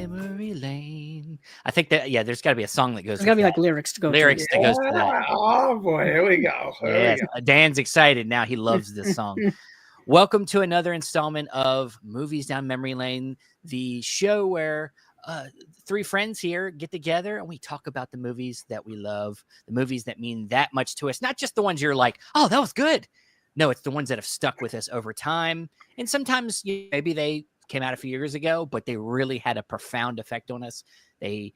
memory lane. I think that there's got to be a song that goes There's with got to be that. like lyrics to go Lyrics that goes to that. Oh boy, here we go. Yes, Dan's excited now. He loves this song. Welcome to another installment of Movies Down Memory Lane, the show where three friends here get together and we talk about the movies that we love, the movies that mean that much to us, not just the ones you're like, oh, that was good. No, it's the ones that have stuck with us over time. And sometimes maybe they came out a few years ago, but they really had a profound effect on us. They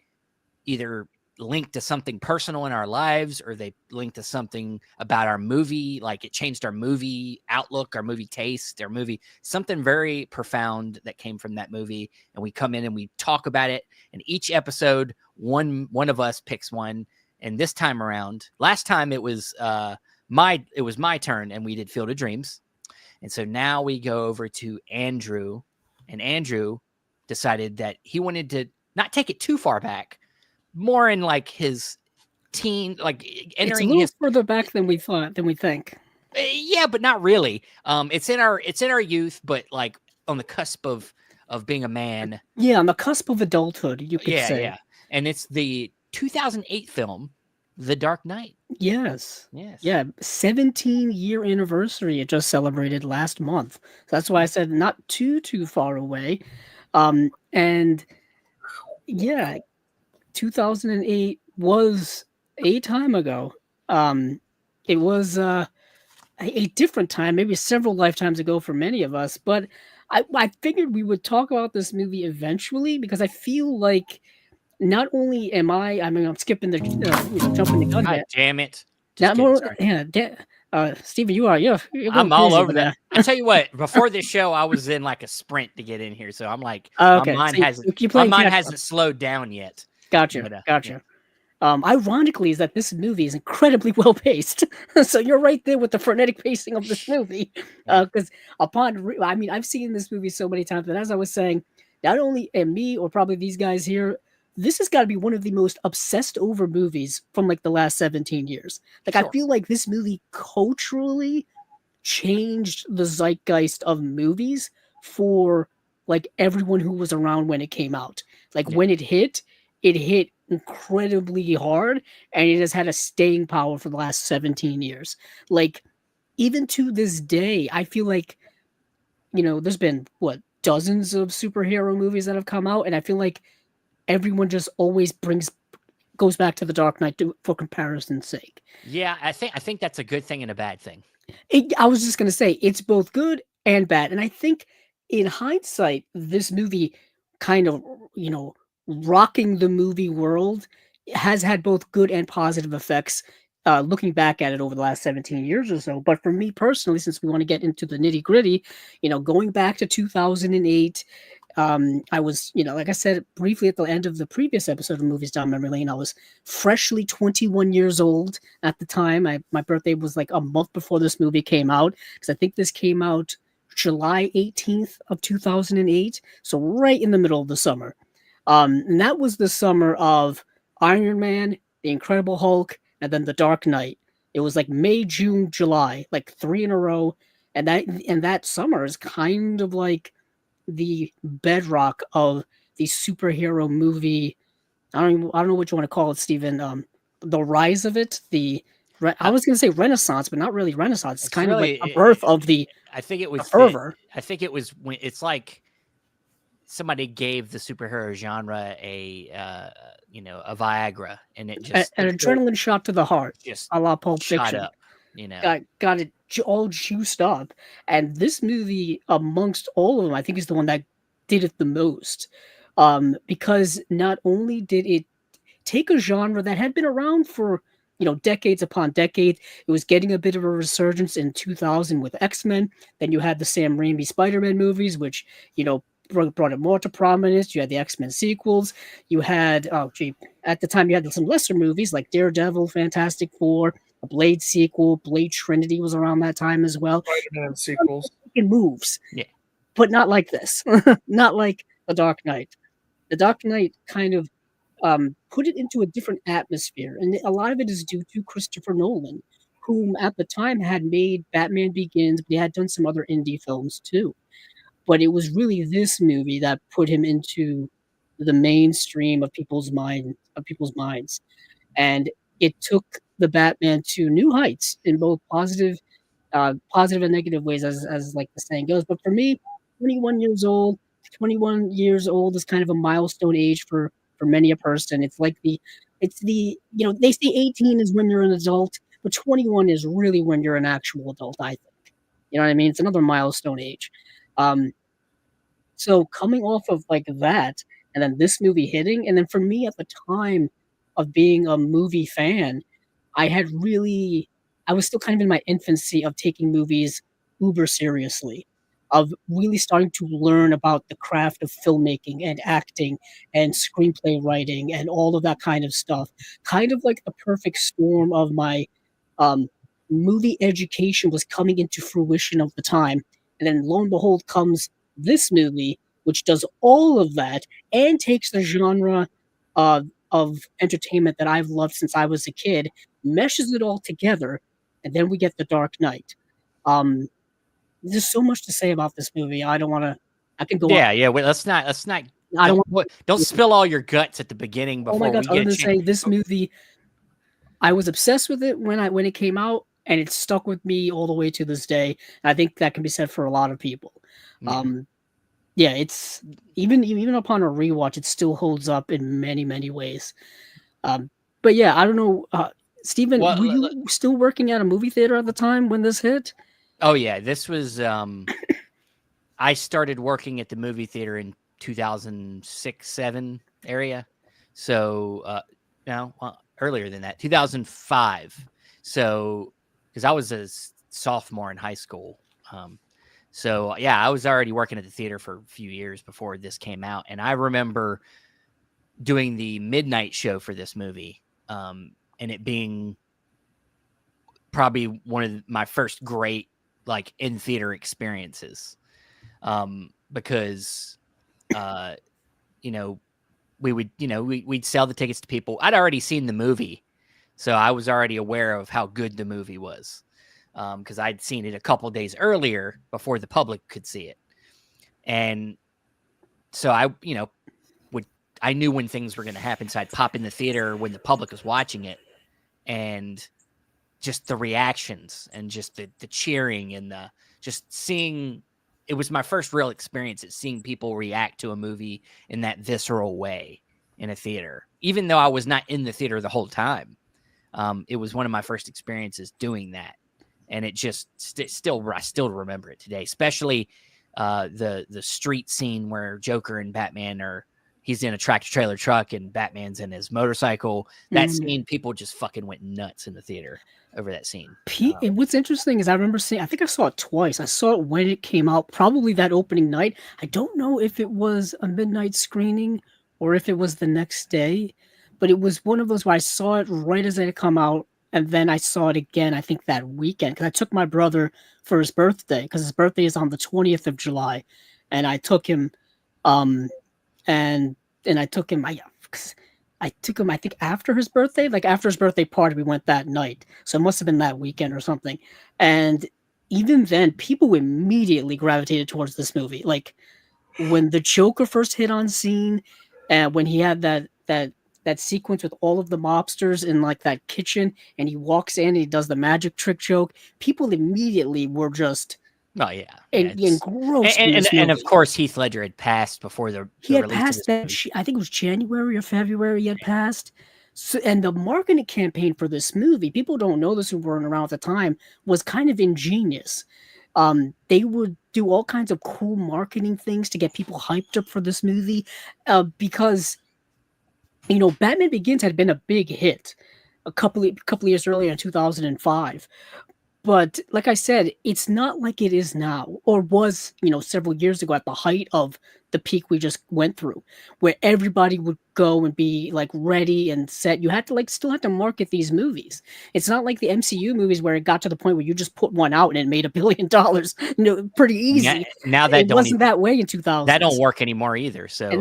either linked to something personal in our lives, or they linked to something about our movie, like it changed our movie outlook, our movie taste, our movie, something very profound that came from that movie. And we come in and we talk about it. And each episode, one of us picks one. And this time around, last time it was my turn, and we did Field of Dreams. And so now we go over to Andrew, and Andrew decided that he wanted to not take it too far back, more in like his teen, like entering it's further back than we think. Yeah, but not really. It's in our youth, but like on the cusp of being a man. Yeah, on the cusp of adulthood, you could say. Yeah. And it's the 2008 film, The Dark Knight. Yes. Yeah, 17-year anniversary. It just celebrated last month. So that's why I said not too far away. And yeah, 2008 was a time ago. It was a different time, maybe several lifetimes ago for many of us. But I figured we would talk about this movie eventually, because I feel like not only am I'm skipping the jumping the gun. God damn it! Steven, you're I'm all over that. I tell you what, before this show, I was in like a sprint to get in here, so I'm like, okay. my mind hasn't slowed down yet. Gotcha. Yeah. Ironically, is that this movie is incredibly well paced. So you're right there with the frenetic pacing of this movie. Because I've seen this movie so many times, but as I was saying, not only me or probably these guys here, this has got to be one of the most obsessed over movies from like the last 17 years. Like, sure. I feel like this movie culturally changed the zeitgeist of movies for like everyone who was around when it came out. Like when it hit incredibly hard, and it has had a staying power for the last 17 years. Like, even to this day, I feel like, there's been dozens of superhero movies that have come out, and I feel like everyone just always goes back to The Dark Knight for comparison's sake. Yeah, I think that's a good thing and a bad thing. I was just going to say, it's both good and bad. And I think in hindsight, this movie kind of, rocking the movie world has had both good and positive effects, looking back at it over the last 17 years or so. But for me personally, since we want to get into the nitty gritty, going back to 2008, I was, like I said briefly at the end of the previous episode of Movies Down Memory Lane, I was freshly 21 years old at the time. My birthday was like a month before this movie came out, because I think this came out July 18th of 2008. So right in the middle of the summer. And that was the summer of Iron Man, The Incredible Hulk, and then The Dark Knight. It was like May, June, July, like 3 in a row. And that summer is kind of like the bedrock of the superhero movie. I don't know what you want to call it, Steven. The rise of it. I was going to say Renaissance, but not really Renaissance. It's kind really, of like a birth of the. I think it was fervor. I think it was when it's like somebody gave the superhero genre a Viagra, and it just an adrenaline shot to the heart, just a la Pulp Fiction. Up, got it all juiced up. And this movie, amongst all of them, I think is the one that did it the most, because not only did it take a genre that had been around for decades upon decade. It was getting a bit of a resurgence in 2000 with X-Men. Then you had the Sam Raimi Spider-Man movies, which brought it more to prominence. You had the X-Men sequels. You had at the time you had some lesser movies like Daredevil, Fantastic Four, a Blade sequel. Blade Trinity was around that time as well. Spider-Man sequels. It moves, but not like this. Not like The Dark Knight. The Dark Knight kind of put it into a different atmosphere, and a lot of it is due to Christopher Nolan, whom at the time had made Batman Begins, but he had done some other indie films too. But it was really this movie that put him into, the mainstream of people's minds, and it took the Batman to new heights in both positive and negative ways, as like the saying goes. But for me, 21 years old, 21 years old is kind of a milestone age for many a person. It's the they say 18 is when you're an adult, but 21 is really when you're an actual adult. I think, you know what I mean. It's another milestone age. Um, so coming off of like that, and then this movie hitting, and then for me at the time of being a movie fan, I had really I was still kind of in my infancy of taking movies uber seriously, of really starting to learn about the craft of filmmaking and acting and screenplay writing and all of that kind of stuff. Kind of like the perfect storm of my um, movie education was coming into fruition of the time. And then lo and behold comes this movie, which does all of that and takes the genre of entertainment that I've loved since I was a kid, meshes it all together, and then we get The Dark Knight. Um, there's so much to say about this movie. I don't want to. I can go on. Yeah. Wait, let's not. I don't don't spill all your guts at the beginning Oh before my gosh! we Other get than a chance. saying this movie, I was obsessed with it when it came out, and it stuck with me all the way to this day. And I think that can be said for a lot of people. Yeah. Yeah, it's even upon a rewatch, it still holds up in many ways. But yeah, I don't know, Steven, Well, were you still working at a movie theater at the time when this hit? Oh yeah, this was. I started working at the movie theater in 2006-7 area, so earlier than that, 2005. So because I was a sophomore in high school. So yeah, I was already working at the theater for a few years before this came out, and I remember doing the midnight show for this movie, and it being probably one of my first great like in theater experiences, because we would we'd sell the tickets to people. I'd already seen the movie, so I was already aware of how good the movie was, because I'd seen it a couple days earlier before the public could see it. And so I knew when things were going to happen, so I'd pop in the theater when the public was watching it, and just the reactions and just the cheering and the just seeing. It was my first real experience at seeing people react to a movie in that visceral way in a theater, even though I was not in the theater the whole time. It was one of my first experiences doing that, and it just I still remember it today, especially the street scene where Joker and Batman he's in a tractor trailer truck and Batman's in his motorcycle. That scene, people just fucking went nuts in the theater over that scene. And what's interesting is I remember seeing, I think I saw it twice. I saw it when it came out, probably that opening night. I don't know if it was a midnight screening or if it was the next day, but it was one of those where I saw it right as it had come out. And then I saw it again, I think that weekend, because I took my brother for his birthday, because his birthday is on the 20th of July. And I took him, and I took him, I took him, I think, after his birthday, like after his birthday party, we went that night. So it must have been that weekend or something. And even then, people immediately gravitated towards this movie. Like when the Joker first hit on scene, and when he had that sequence with all of the mobsters in like that kitchen, and he walks in and he does the magic trick joke, people immediately were just engrossed in this and of movie. course Heath Ledger had passed before he had release passed of that. this movie. I think it was January or February. He had passed. So, and the marketing campaign for this movie, people don't know this who weren't around at the time, was kind of ingenious. They would do all kinds of cool marketing things to get people hyped up for this movie, because Batman Begins had been a big hit a couple of years earlier in 2005. But like I said, it's not like it is now, or was, several years ago at the height of the peak we just went through, where everybody would go and be like ready and set. You had to still have to market these movies. It's not like the MCU movies where it got to the point where you just put one out and it made $1 billion, pretty easy. Now that it wasn't that way in 2000. That don't work anymore either. So and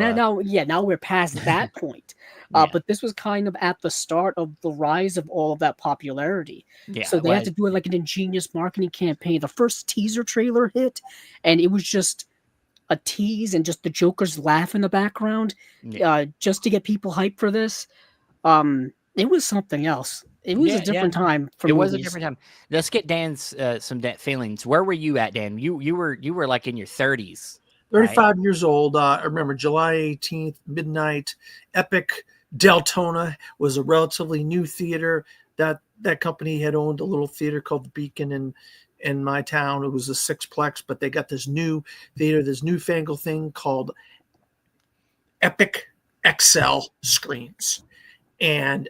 now we're past that point. But this was kind of at the start of the rise of all of that popularity. Yeah, so they had to do it like an ingenious marketing campaign. The first teaser trailer hit, and it was just a tease and just the Joker's laugh in the background, Yeah. just to get people hyped for this. It was something else. It was a Yeah, different time for it was a movies. different time. Let's get Dan's feelings. Where were you at, Dan? You were like in your 30s, right? 35 years old. I remember July 18th, midnight. Epic Deltona was a relatively new theater. That company had owned a little theater called the Beacon in my town. It was a sixplex, but they got this new theater, this newfangled thing called Epic XL screens. And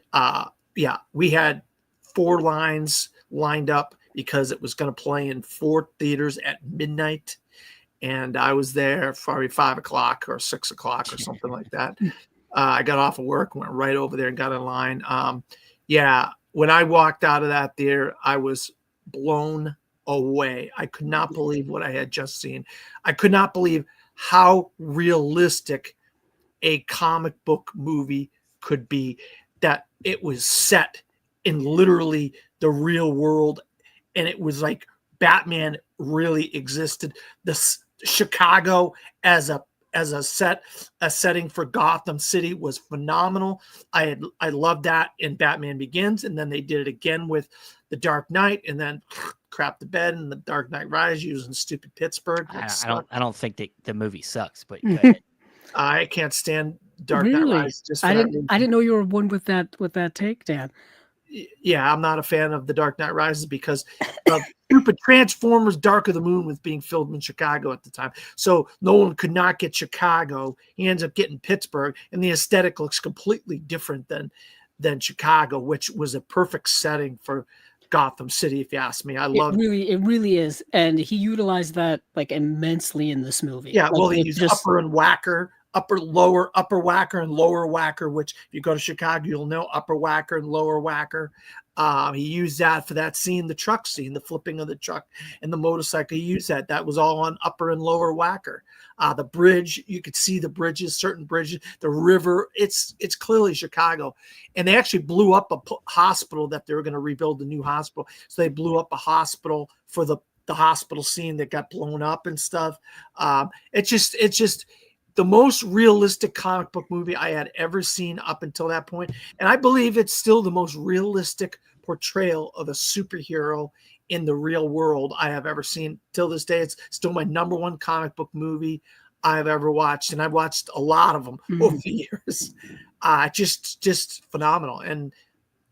yeah, we had 4 lines lined up because it was going to play in 4 theaters at midnight. And I was there for probably 5 o'clock or 6 o'clock or something like that. I got off of work, went right over there and got in line. Yeah, when I walked out of that theater, I was blown away. I could not believe what I had just seen. I could not believe how realistic a comic book movie could be, that it was set in literally the real world, and it was like Batman really existed. This Chicago as a setting for Gotham City was phenomenal. I loved that in Batman Begins, and then they did it again with The Dark Knight, and then crap the bed in The Dark Knight Rises using stupid Pittsburgh. I don't think that the movie sucks, but go ahead. I can't stand Dark Knight Really? Rises. Just I didn't know you were one with that take, Dan. Yeah, I'm not a fan of The Dark Knight Rises because of stupid Transformers Dark of the Moon was being filmed in Chicago at the time. So Nolan could not get Chicago. He ends up getting Pittsburgh, and the aesthetic looks completely different than Chicago, which was a perfect setting for Gotham City, if you ask me. It really is. And he utilized that like immensely in this movie. Yeah, like, well, he used upper and whacker, upper whacker and lower whacker, which if you go to Chicago, you'll know upper whacker and lower whacker. He used that for that scene, the truck scene, the flipping of the truck and the motorcycle. He used that. That was all on upper and lower whacker. The bridge, you could see the bridges, certain bridges, the river. It's clearly Chicago. And they actually blew up a hospital that they were going to rebuild, the new hospital. So they blew up a hospital for the hospital scene that got blown up and stuff. It's just the most realistic comic book movie I had ever seen up until that point. And I believe it's still the most realistic portrayal of a superhero in the real world I have ever seen. Till this day, it's still my #1 comic book movie I've ever watched. And I've watched a lot of them over the years. Just phenomenal. And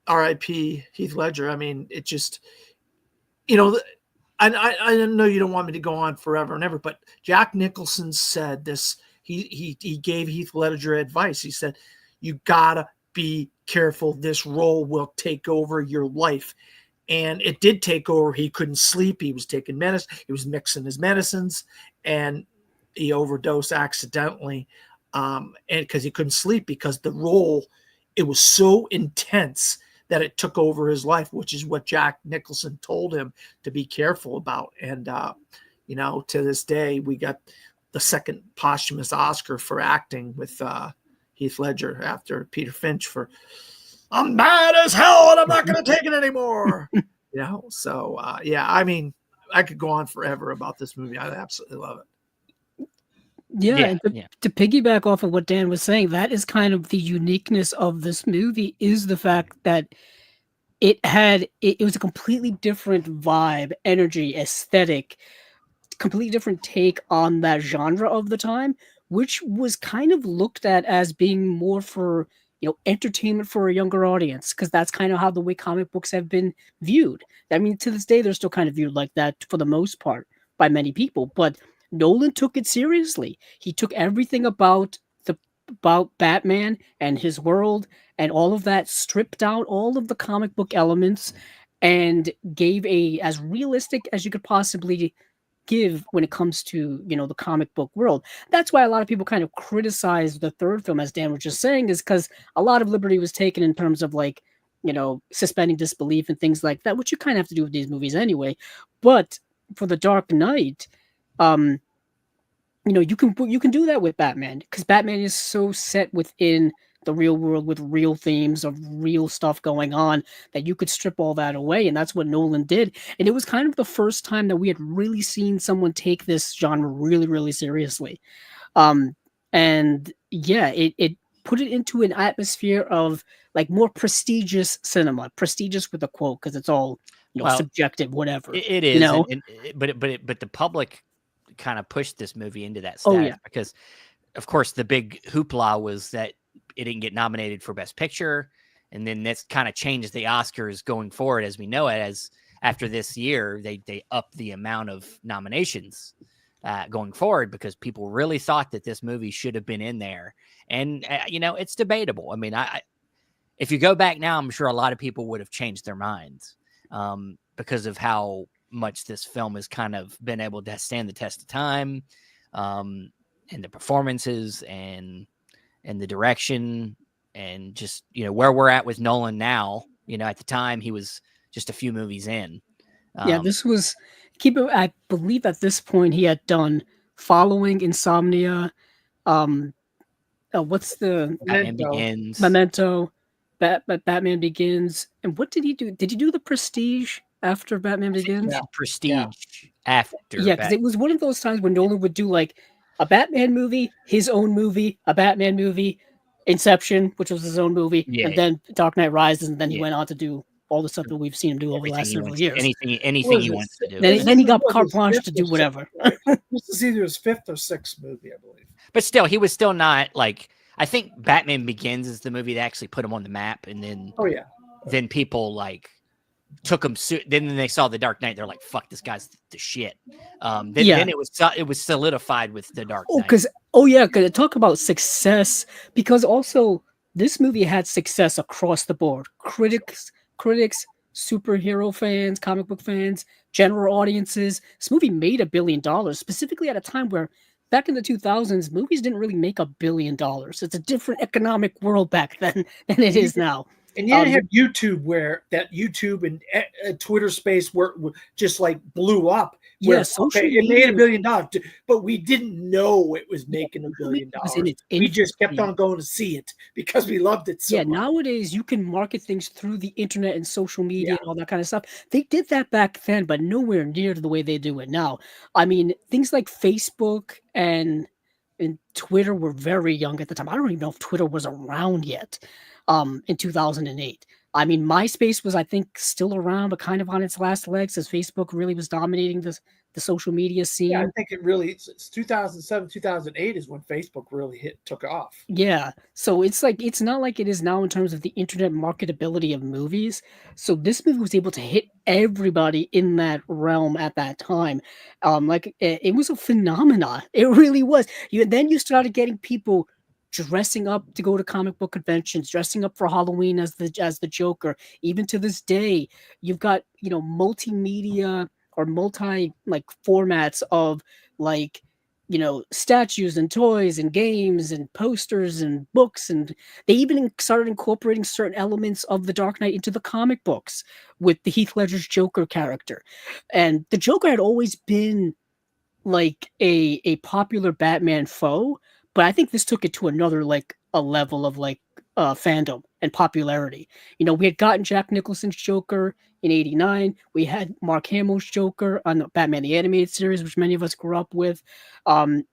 R.I.P. Heath Ledger. I mean, it just, I know you don't want me to go on forever and ever, but Jack Nicholson said this. He gave Heath Ledger advice. He said, "You gotta be careful. This role will take over your life." And it did take over. He couldn't sleep. He was taking medicine. He was mixing his medicines, and he overdosed accidentally. And because he couldn't sleep, because the role, it was so intense that it took over his life, which is what Jack Nicholson told him to be careful about. And to this day, we got the second posthumous Oscar for acting with Heath Ledger after Peter Finch for "I'm mad as hell and I'm not going to take it anymore." So I mean, I could go on forever about this movie. I absolutely love it. Yeah, to piggyback off of what Dan was saying, that is kind of the uniqueness of this movie, is the fact that it was a completely different vibe, energy, aesthetic, completely different take on that genre of the time, which was kind of looked at as being more for entertainment for a younger audience, because that's kind of how the way comic books have been viewed. I mean, to this day, they're still kind of viewed like that for the most part by many people, but Nolan took it seriously. He took everything about Batman and his world and all of that, stripped out all of the comic book elements, and gave a as realistic as you could possibly give when it comes to the comic book world. That's why a lot of people kind of criticize the third film, as Dan was just saying, is because a lot of liberty was taken in terms of suspending disbelief and things like that, which you kind of have to do with these movies anyway. But for The Dark Knight, you can do that with Batman, because Batman is so set within the real world with real themes of real stuff going on, that you could strip all that away. And that's what Nolan did. And it was kind of the first time that we had really seen someone take this genre really, really seriously. Um, and yeah, it put it into an atmosphere of like more prestigious cinema, prestigious with a quote, because it's all, Well, subjective, whatever. it you is, know? but the public kind of pushed this movie into that Oh, status yeah. because, of course, the big hoopla was that it didn't get nominated for Best Picture, and then that's kind of changed the Oscars going forward as we know it. As after this year, they upped the amount of nominations going forward because people really thought that this movie should have been in there, and it's debatable. I mean, if you go back now, I'm sure a lot of people would have changed their minds because of how much this film has kind of been able to stand the test of time, and the performances and the direction and just, where we're at with Nolan now. At the time he was just a few movies in. Yeah, this was I believe at this point he had done Following, Insomnia, what's the Batman Begins. Memento, Batman Begins, and what did he do? Did he do The Prestige after Batman Begins? Prestige after. Yeah, because it was one of those times when Nolan would do like a Batman movie, his own movie, a Batman movie, Inception, which was his own movie, and then Dark Knight Rises, and then he went on to do all the stuff that we've seen him do over the last several years. Anything he wants to do. Then he got carte blanche to do whatever. This is either his 5th or 6th movie, I believe. But still, he was still not like. I think Batman Begins is the movie that actually put him on the map, and then then people like took him. Then they saw The Dark Knight, they're like, "Fuck, this guy's the shit." Then it was solidified with The Dark Knight. Because talk about success, because also this movie had success across the board. Critics, superhero fans, comic book fans, general audiences. This movie made $1 billion, specifically at a time where back in the 2000s, movies didn't really make $1 billion. It's a different economic world back then than it is now. And you didn't have YouTube, where that YouTube and Twitter space where just like blew up. Yes, it made $1 billion, but we didn't know it was making $1 billion. We just kept on going to see it because we loved it so much. Nowadays you can market things through the internet and social media and all that kind of stuff. They did that back then, but nowhere near the way they do it now. I mean, things like Facebook and Twitter were very young at the time. I don't even know if Twitter was around yet in 2008. I mean, MySpace was, I think, still around, but kind of on its last legs as Facebook really was dominating the social media scene. Yeah, I think it's 2007, 2008 is when Facebook really took off. Yeah. So it's not like it is now in terms of the internet marketability of movies. So this movie was able to hit everybody in that realm at that time. It was a phenomenon. It really was. Then you started getting people dressing up to go to comic book conventions, dressing up for Halloween as the Joker. Even to this day, you've got, multimedia or multi formats of statues and toys and games and posters and books, and they even started incorporating certain elements of the Dark Knight into the comic books with the Heath Ledger's Joker character. And the Joker had always been like a popular Batman foe, but I think this took it to another a level of fandom and popularity. We had gotten Jack Nicholson's Joker in '89. We had Mark Hamill's Joker on the Batman the Animated Series, which many of us grew up with. And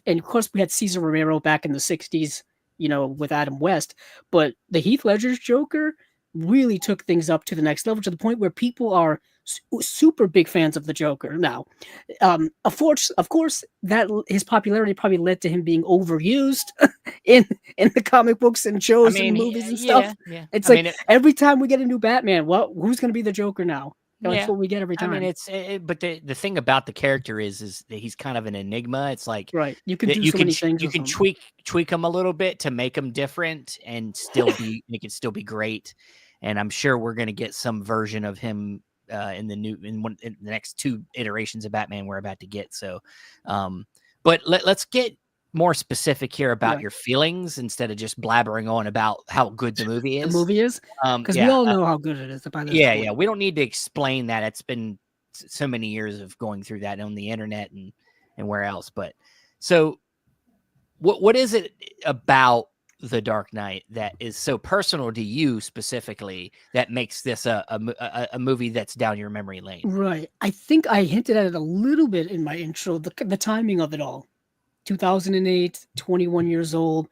of course we had Cesar Romero back in the '60s, with Adam West. But the Heath Ledger's Joker really took things up to the next level, to the point where people are super big fans of the Joker now. Of course, that his popularity probably led to him being overused in the comic books and shows and movies and stuff. Yeah. It's every time we get a new Batman, who's going to be the Joker now? That's what we get every time. I mean, but the thing about the character is that he's kind of an enigma. It's like, right, you can do so many things. You can tweak him a little bit to make him different and still be it can still be great. And I'm sure we're going to get some version of him in the next 2 iterations of Batman we're about to get. So, but let's get more specific here about your feelings instead of just blabbering on about how good the movie is. Because we all know how good it is. Yeah. We don't need to explain that. It's been so many years of going through that on the internet and where else. But so what is it about The Dark Knight that is so personal to you specifically that makes this a movie that's down your memory lane? Right. I think I hinted at it a little bit in my intro, the timing of it all. 2008, 21 years old,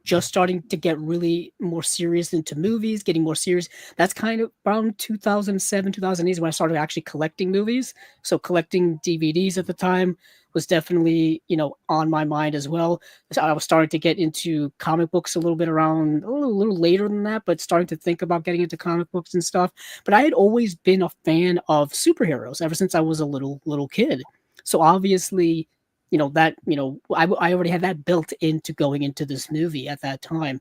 just starting to get really more serious into movies, getting more serious. That's kind of around 2007, 2008 when I started actually collecting movies. So collecting DVDs at the time was definitely, on my mind as well. So I was starting to get into comic books a little bit around a little later than that, but starting to think about getting into comic books and stuff. But I had always been a fan of superheroes ever since I was a little kid. So obviously, I already had that built into going into this movie at that time.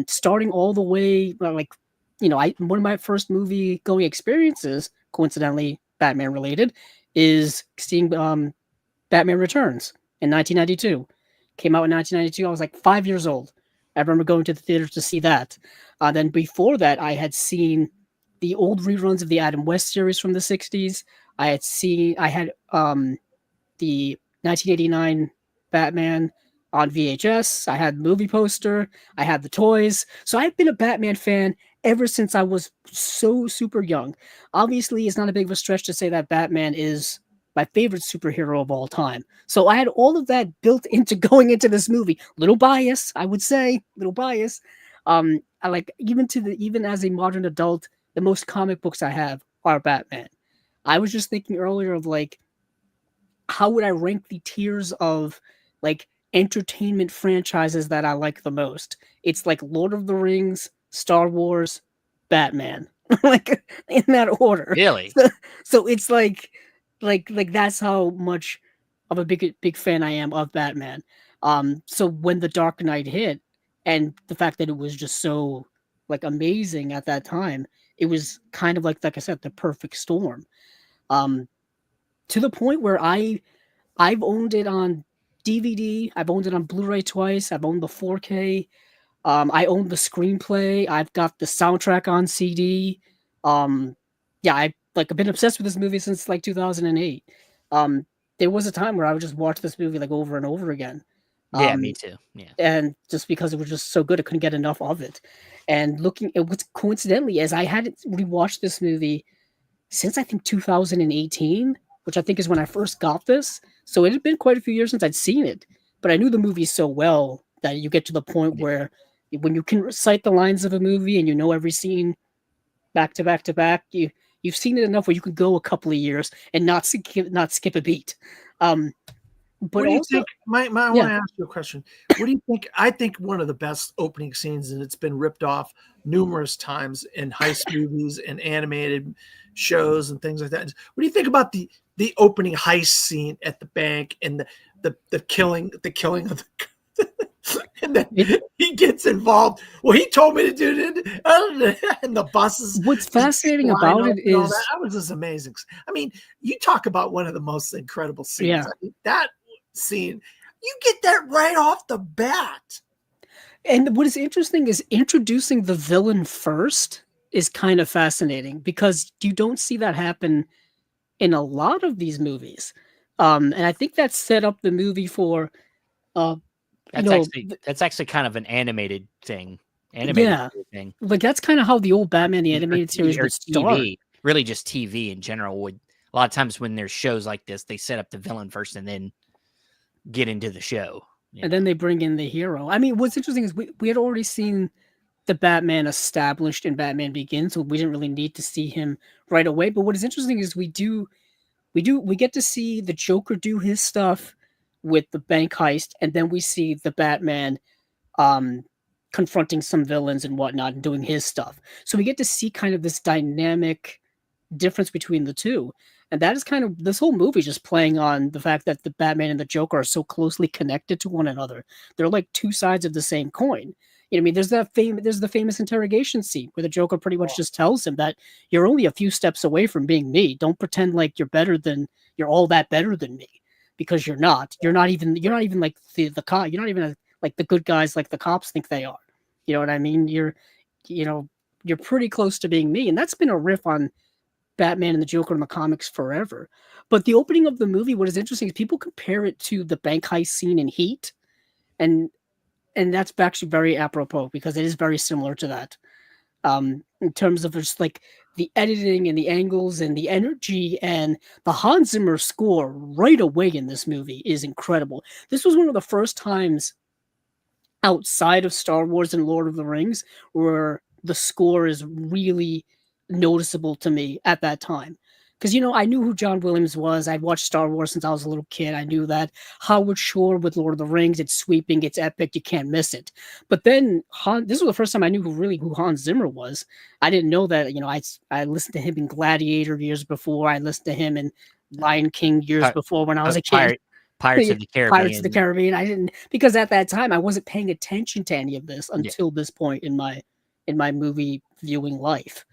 Starting all the way, one of my first movie going experiences, coincidentally Batman related, is seeing Batman Returns in 1992. Came out in 1992. I was like 5 years old. I remember going to the theater to see that. Then before that, I had seen the old reruns of the Adam West series from the 60s. I had the 1989 Batman on VHS. I had the movie poster. I had the toys. So I've been a Batman fan ever since I was so super young. Obviously, it's not a big of a stretch to say that Batman is my favorite superhero of all time. So I had all of that built into going into this movie. Little bias, I would say, little bias. I like even as a modern adult, the most comic books I have are Batman. I was just thinking earlier of like, how would I rank the tiers of like entertainment franchises that I like the most? It's like Lord of the Rings, Star Wars, Batman, like in that order. Really? So it's like that's how much of a big fan I am of Batman. So when The Dark Knight hit, and the fact that it was just so like amazing at that time, it was kind of like I said, the perfect storm. Um, to the point where I've owned it on DVD, I've owned it on Blu-ray twice, I've owned the 4K, I own the screenplay, I've got the soundtrack on CD. Yeah, I've been obsessed with this movie since like 2008. There was a time where I would just watch this movie like over and over again. Yeah, me too. Yeah. And just because it was just so good, I couldn't get enough of it. And looking at what's coincidentally, as I hadn't rewatched this movie since I think 2018, which I think is when I first got this. So it had been quite a few years since I'd seen it, but I knew the movie so well that you get to the point where when you can recite the lines of a movie and you know every scene back to back to back, you've seen it enough where you can go a couple of years and not skip a beat. But what do you also, think? I want to ask you a question. What do you think? I think one of the best opening scenes, and it's been ripped off numerous times in heist movies and animated shows and things like that. What do you think about the opening heist scene at the bank and the killing of the and then he gets involved. Well, he told me to do it, and the buses. What's fascinating about it is that was just amazing. I mean, you talk about one of the most incredible scenes. Yeah. I mean, that scene, you get that right off the bat. And what is interesting is introducing the villain first is kind of fascinating because you don't see that happen in a lot of these movies. And I think that set up the movie for that's actually kind of an animated thing. Thing. Like that's kind of how the old Batman the animated series would start. TV, really just TV in general would a lot of times when there's shows like this, they set up the villain first and then get into the show. And then they bring in the hero. I mean, what's interesting is we had already seen the Batman established in Batman Begins, so we didn't really need to see him right away. But what is interesting is we get to see the Joker do his stuff with the bank heist, and then we see the Batman confronting some villains and whatnot and doing his stuff. So we get to see kind of this dynamic difference between the two. And that is kind of this whole movie just playing on the fact that the Batman and the Joker are so closely connected to one another. They're like two sides of the same coin. You know what I mean? There's the famous interrogation scene where the Joker pretty much just tells him that you're only a few steps away from being me. Don't pretend like you're all that better than me, because you're not. You're not even like the cop. You're not even like the good guys like the cops think they are. You know what I mean? You're pretty close to being me. And that's been a riff on Batman and the Joker in the comics forever. But the opening of the movie, what is interesting is people compare it to the bank heist scene in Heat. And and that's actually very apropos because it is very similar to that. In terms of just like the editing and the angles and the energy, and the Hans Zimmer score right away in this movie is incredible. This was one of the first times outside of Star Wars and Lord of the Rings where the score is really noticeable to me at that time. Because, I knew who John Williams was. I'd watched Star Wars since I was a little kid. I knew that. Howard Shore with Lord of the Rings, it's sweeping, it's epic, you can't miss it. But then, this was the first time I knew who Hans Zimmer was. I didn't know that, I listened to him in Gladiator years before. I listened to him in Lion King years before when I was a kid. Pirates of the Caribbean. Pirates of the Caribbean. I didn't, because at that time I wasn't paying attention to any of this until this point in my movie viewing life.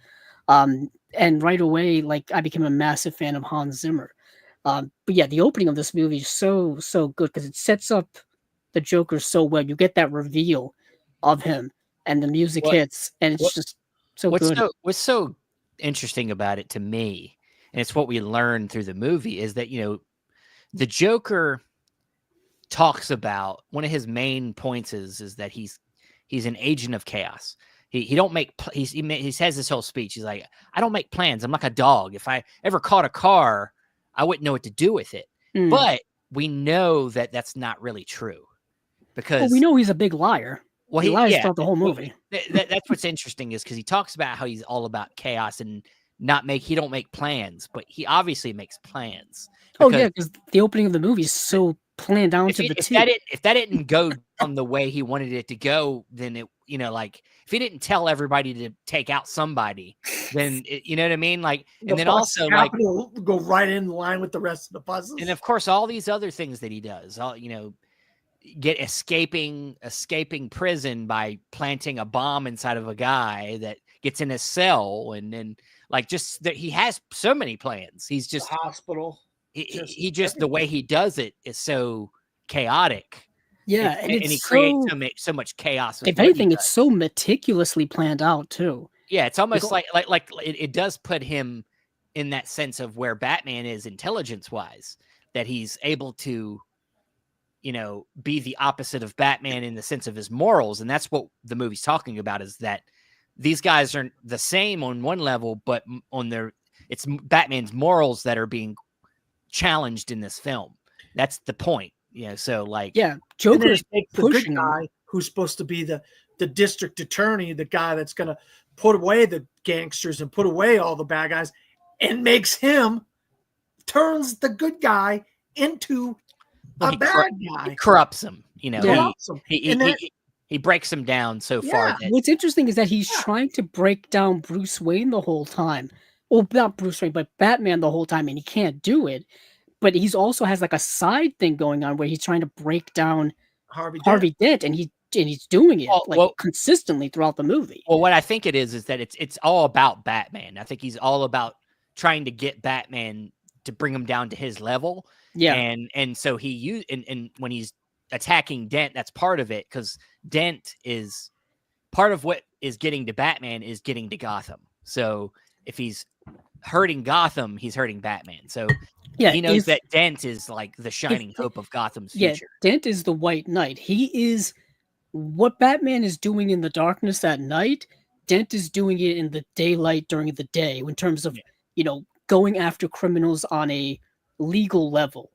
And right away, like, I became a massive fan of Hans Zimmer. But yeah, the opening of this movie is so good because it sets up the Joker so well. You get that reveal of him, and the music hits, and it's just so good. What's so interesting about it to me, and it's what we learned through the movie, is that the Joker talks about, one of his main points is that he's an agent of chaos. He don't make he says this whole speech. He's like, I don't make plans. I'm like a dog. If I ever caught a car, I wouldn't know what to do with it. But we know that that's not really true, because we know he's a big liar. Well, he lies throughout the whole movie. That's what's interesting, is because he talks about how he's all about chaos and he don't make plans, but he obviously makes plans. Because the opening of the movie is so planned down to the T. If that didn't go on the way he wanted it to go, then it, like, if he didn't tell everybody to take out somebody, then you know what I mean? Like, and then also like go right in line with the rest of the buses. And of course, all these other things that he does, get escaping prison by planting a bomb inside of a guy that gets in his cell, and then like just that he has so many plans. He's just the hospital. He just the way he does it is so chaotic. Yeah, and he creates so much chaos. If anything, it's so meticulously planned out too. Yeah, it's almost like it does put him in that sense of where Batman is intelligence-wise, that he's able to, be the opposite of Batman in the sense of his morals, and that's what the movie's talking about, is that these guys are the same on one level, but it's Batman's morals that are being challenged in this film. That's the point. So like, Joker is the good guy who's supposed to be the district attorney, the guy that's going to put away the gangsters and put away all the bad guys, and turns the good guy into a bad guy. He corrupts him. He breaks him down so far. What's interesting is that he's trying to break down Bruce Wayne the whole time. Well, not Bruce Wayne, but Batman the whole time, and he can't do it. But he's also has like a side thing going on where he's trying to break down Harvey Dent, and he's doing it consistently throughout the movie. Well, what I think it is that it's all about Batman. I think he's all about trying to get Batman to bring him down to his level. Yeah, and so and when he's attacking Dent, that's part of it, because Dent is part of what is getting to Batman is getting to Gotham. So if he's hurting Gotham, he's hurting Batman. So he knows that Dent is like the shining hope of Gotham's future. Yeah, Dent is the White Knight. He is what Batman is doing in the darkness at night. Dent is doing it in the daylight during the day, in terms of going after criminals on a legal level.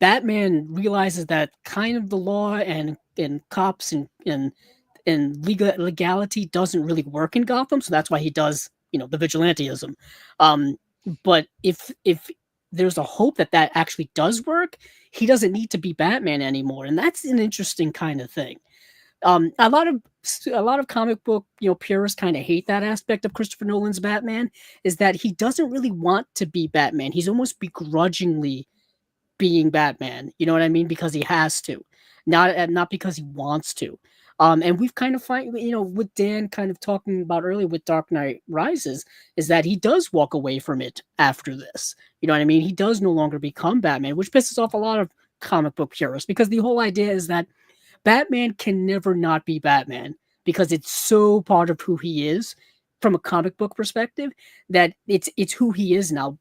Batman realizes that kind of the law and cops and legality doesn't really work in Gotham, so that's why he does the vigilantism. But if there's a hope that actually does work, he doesn't need to be Batman anymore, and that's an interesting kind of thing. A lot of comic book purists kind of hate that aspect of Christopher Nolan's Batman, is that he doesn't really want to be Batman. He's almost begrudgingly being Batman. You know what I mean? Because he has to, not because he wants to. And we've kind of with Dan kind of talking about earlier with Dark Knight Rises, is that he does walk away from it after this. You know what I mean? He does no longer become Batman, which pisses off a lot of comic book purists, because the whole idea is that Batman can never not be Batman, because it's so part of who he is from a comic book perspective that it's who he is now.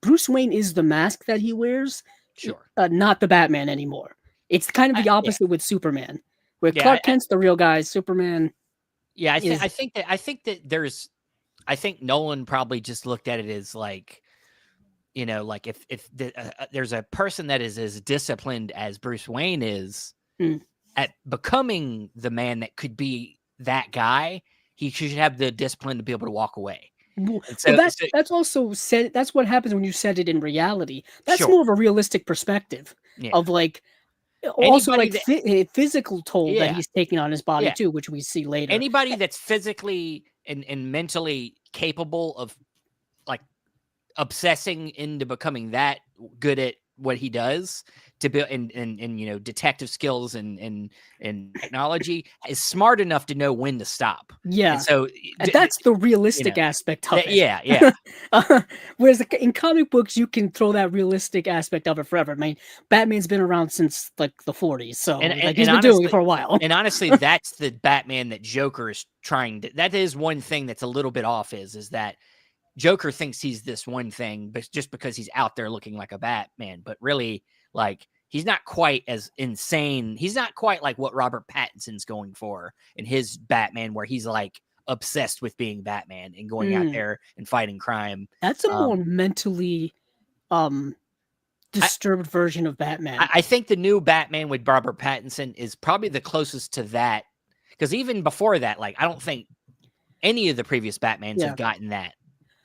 Bruce Wayne is the mask that he wears, sure, not the Batman anymore. It's kind of the opposite with Superman. Where Yeah, Clark Kent's the real guy, Superman. Yeah, is- I think that I think Nolan probably just looked at it as like, you know, like if there's a person that is as disciplined as Bruce Wayne is Mm. at becoming the man that could be that guy, he should have the discipline to be able to walk away. Well, And so, that's also said. That's what happens when you set it in reality. That's Sure. more of a realistic perspective Yeah. of like, also Anybody like physical toll that Yeah. he's taking on his body Yeah. too, which we see later. anybody that's physically and mentally capable of like obsessing into becoming that good at what he does to build and you know, detective skills and technology is smart enough to know when to stop. Yeah, And so and that's the realistic aspect of it. yeah. Whereas in comic books, you can throw that realistic aspect of it forever. I mean, Batman's been around since like the 40s, so And like, he's been doing it for a while. And honestly, that's the Batman that Joker is trying to. That is one thing that's a little bit off. Is that Joker thinks he's this one thing, but just because he's out there looking like a Batman, but really, like, he's not quite as insane. He's not quite like what Robert Pattinson's going for in his Batman, where he's like obsessed with being Batman and going out there and fighting crime. That's a more mentally disturbed version of Batman. I think the new Batman with Robert Pattinson is probably the closest to that, because even before that, like, I don't think any of the previous Batmans have gotten that.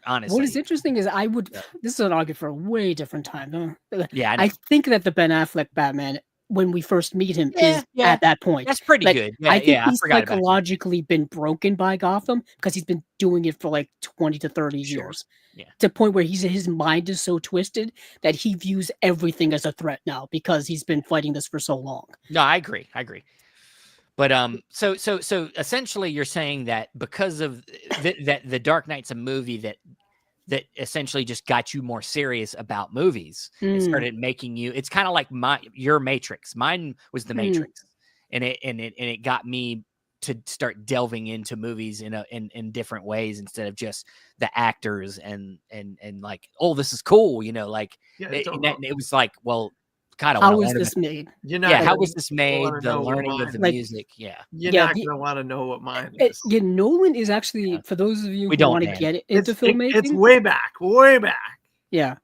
Honestly, what is interesting is this is an argument for a way different time. Yeah, I think that the Ben Affleck Batman, when we first meet him, is Yeah. at that point. that's pretty Like, good. I think I he's forgot about that. psychologically been broken by Gotham because he's been doing it for like 20 to 30 Sure. years. Yeah. To the point where his mind is so twisted that he views everything as a threat now because he's been fighting this for so long. No, I agree. But so essentially, you're saying that because of that, the Dark Knight's a movie that essentially just got you more serious about movies. It started making you. It's kind of like your Matrix. Mine was the Matrix, and it got me to start delving into movies in different ways instead of just the actors and like, oh, this is cool, you know, like it was like, well, kind of how is this made? How was this made? The learning of the music. Yeah. You're not going to want to know what mine is. Nolan is actually, for those of you who want to get into It's filmmaking. way back. Yeah.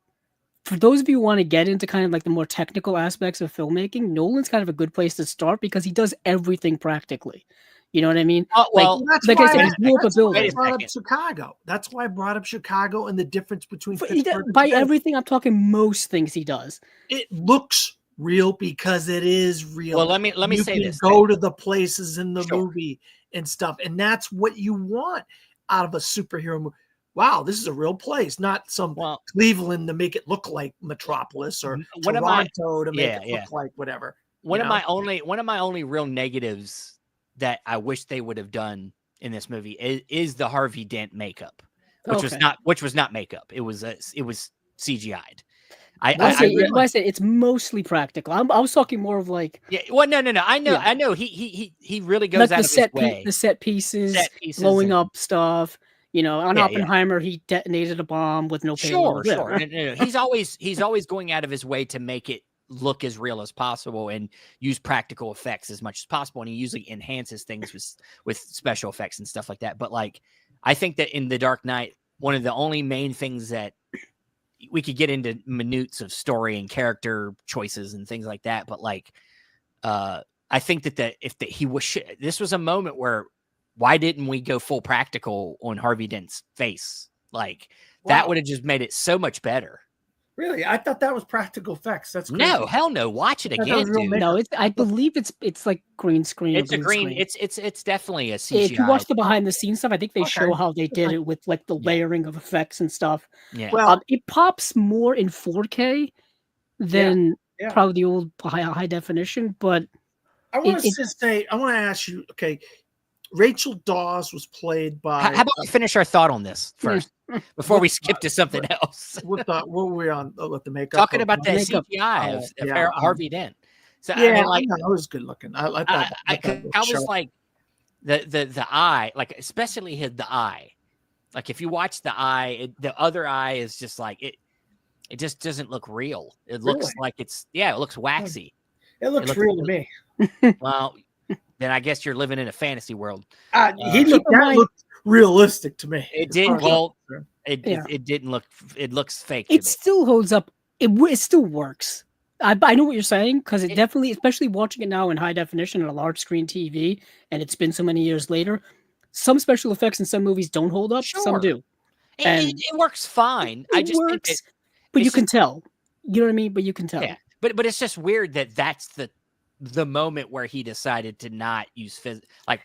For those of you who want to get into kind of like the more technical aspects of filmmaking, Nolan's kind of a good place to start because he does everything practically. You know what I mean? Well, that's like why I said, he's blew up a building. I brought up Chicago. That's why I brought up Chicago and the difference between By everything, I'm talking most things he does. It looks real because it is real. Well, let me say can this. Go to the places in the movie and stuff, and that's what you want out of a superhero movie. Wow, this is a real place, not some Cleveland to make it look like Metropolis or Toronto to make it look like whatever. One of my only real negatives that I wish they would have done in this movie is the Harvey Dent makeup, which was not makeup. It was CGI'd. I said it's mostly practical. I was talking more of like no. I know he really goes like out of his way. The set pieces blowing up stuff. You know, on Oppenheimer, he detonated a bomb with no payload. Sure. No. He's always going out of his way to make it look as real as possible and use practical effects as much as possible. And he usually enhances things with special effects and stuff like that. But like, I think that in The Dark Knight, one of the only main things that we could get into minutes of story and character choices and things like that. But like, I think that this was a moment where, why didn't we go full practical on Harvey Dent's face? Like that would have just made it so much better. Really? I thought that was practical effects. That's crazy. No, hell no. Watch it again, dude. No, I believe it's like green screen. It's a green. Screen. It's definitely a CGI. If you watch the behind the scenes stuff, I think they show how they did it with like the layering of effects and stuff. Yeah. Well, it pops more in 4K than probably the old high definition. But I want to ask you. Okay, Rachel Dawes was played by. How about we finish our thought on this first before we skip to something else? What were we on with the makeup? Talking about the CGI of Harvey Dent. So yeah, I mean, like, I was good looking. I was like the eye, like especially the eye. Like if you watch the eye, the other eye is just like it. It just doesn't look real. It looks like it looks waxy. It looks real to me. Well. then I guess you're living in a fantasy world. He looked, Keep in that mind- looked realistic to me. It as did. far as I'm Well, concerned. Yeah. it didn't look. It looks fake. To It me. still holds up. It still works. I know what you're saying, because it definitely, especially watching it now in high definition on a large screen TV, and it's been so many years later, some special effects in some movies don't hold up. Some Sure. do. It works fine. I It just think works, that but it's you can just- tell. You know what I mean? But you can tell. yeah. But it's just weird that that's the moment where he decided to not use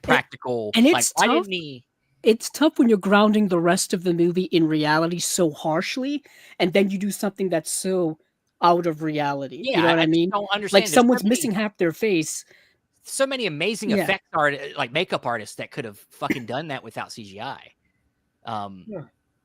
practical. and like, it's why tough. didn't he? It's tough when you're grounding the rest of the movie in reality so harshly, and then you do something that's so out of reality. Yeah, You know what I just mean? don't understand. Like There's someone's so many- missing half their face. so many amazing Yeah. effect makeup artists that could have fucking done that without CGI. Yeah.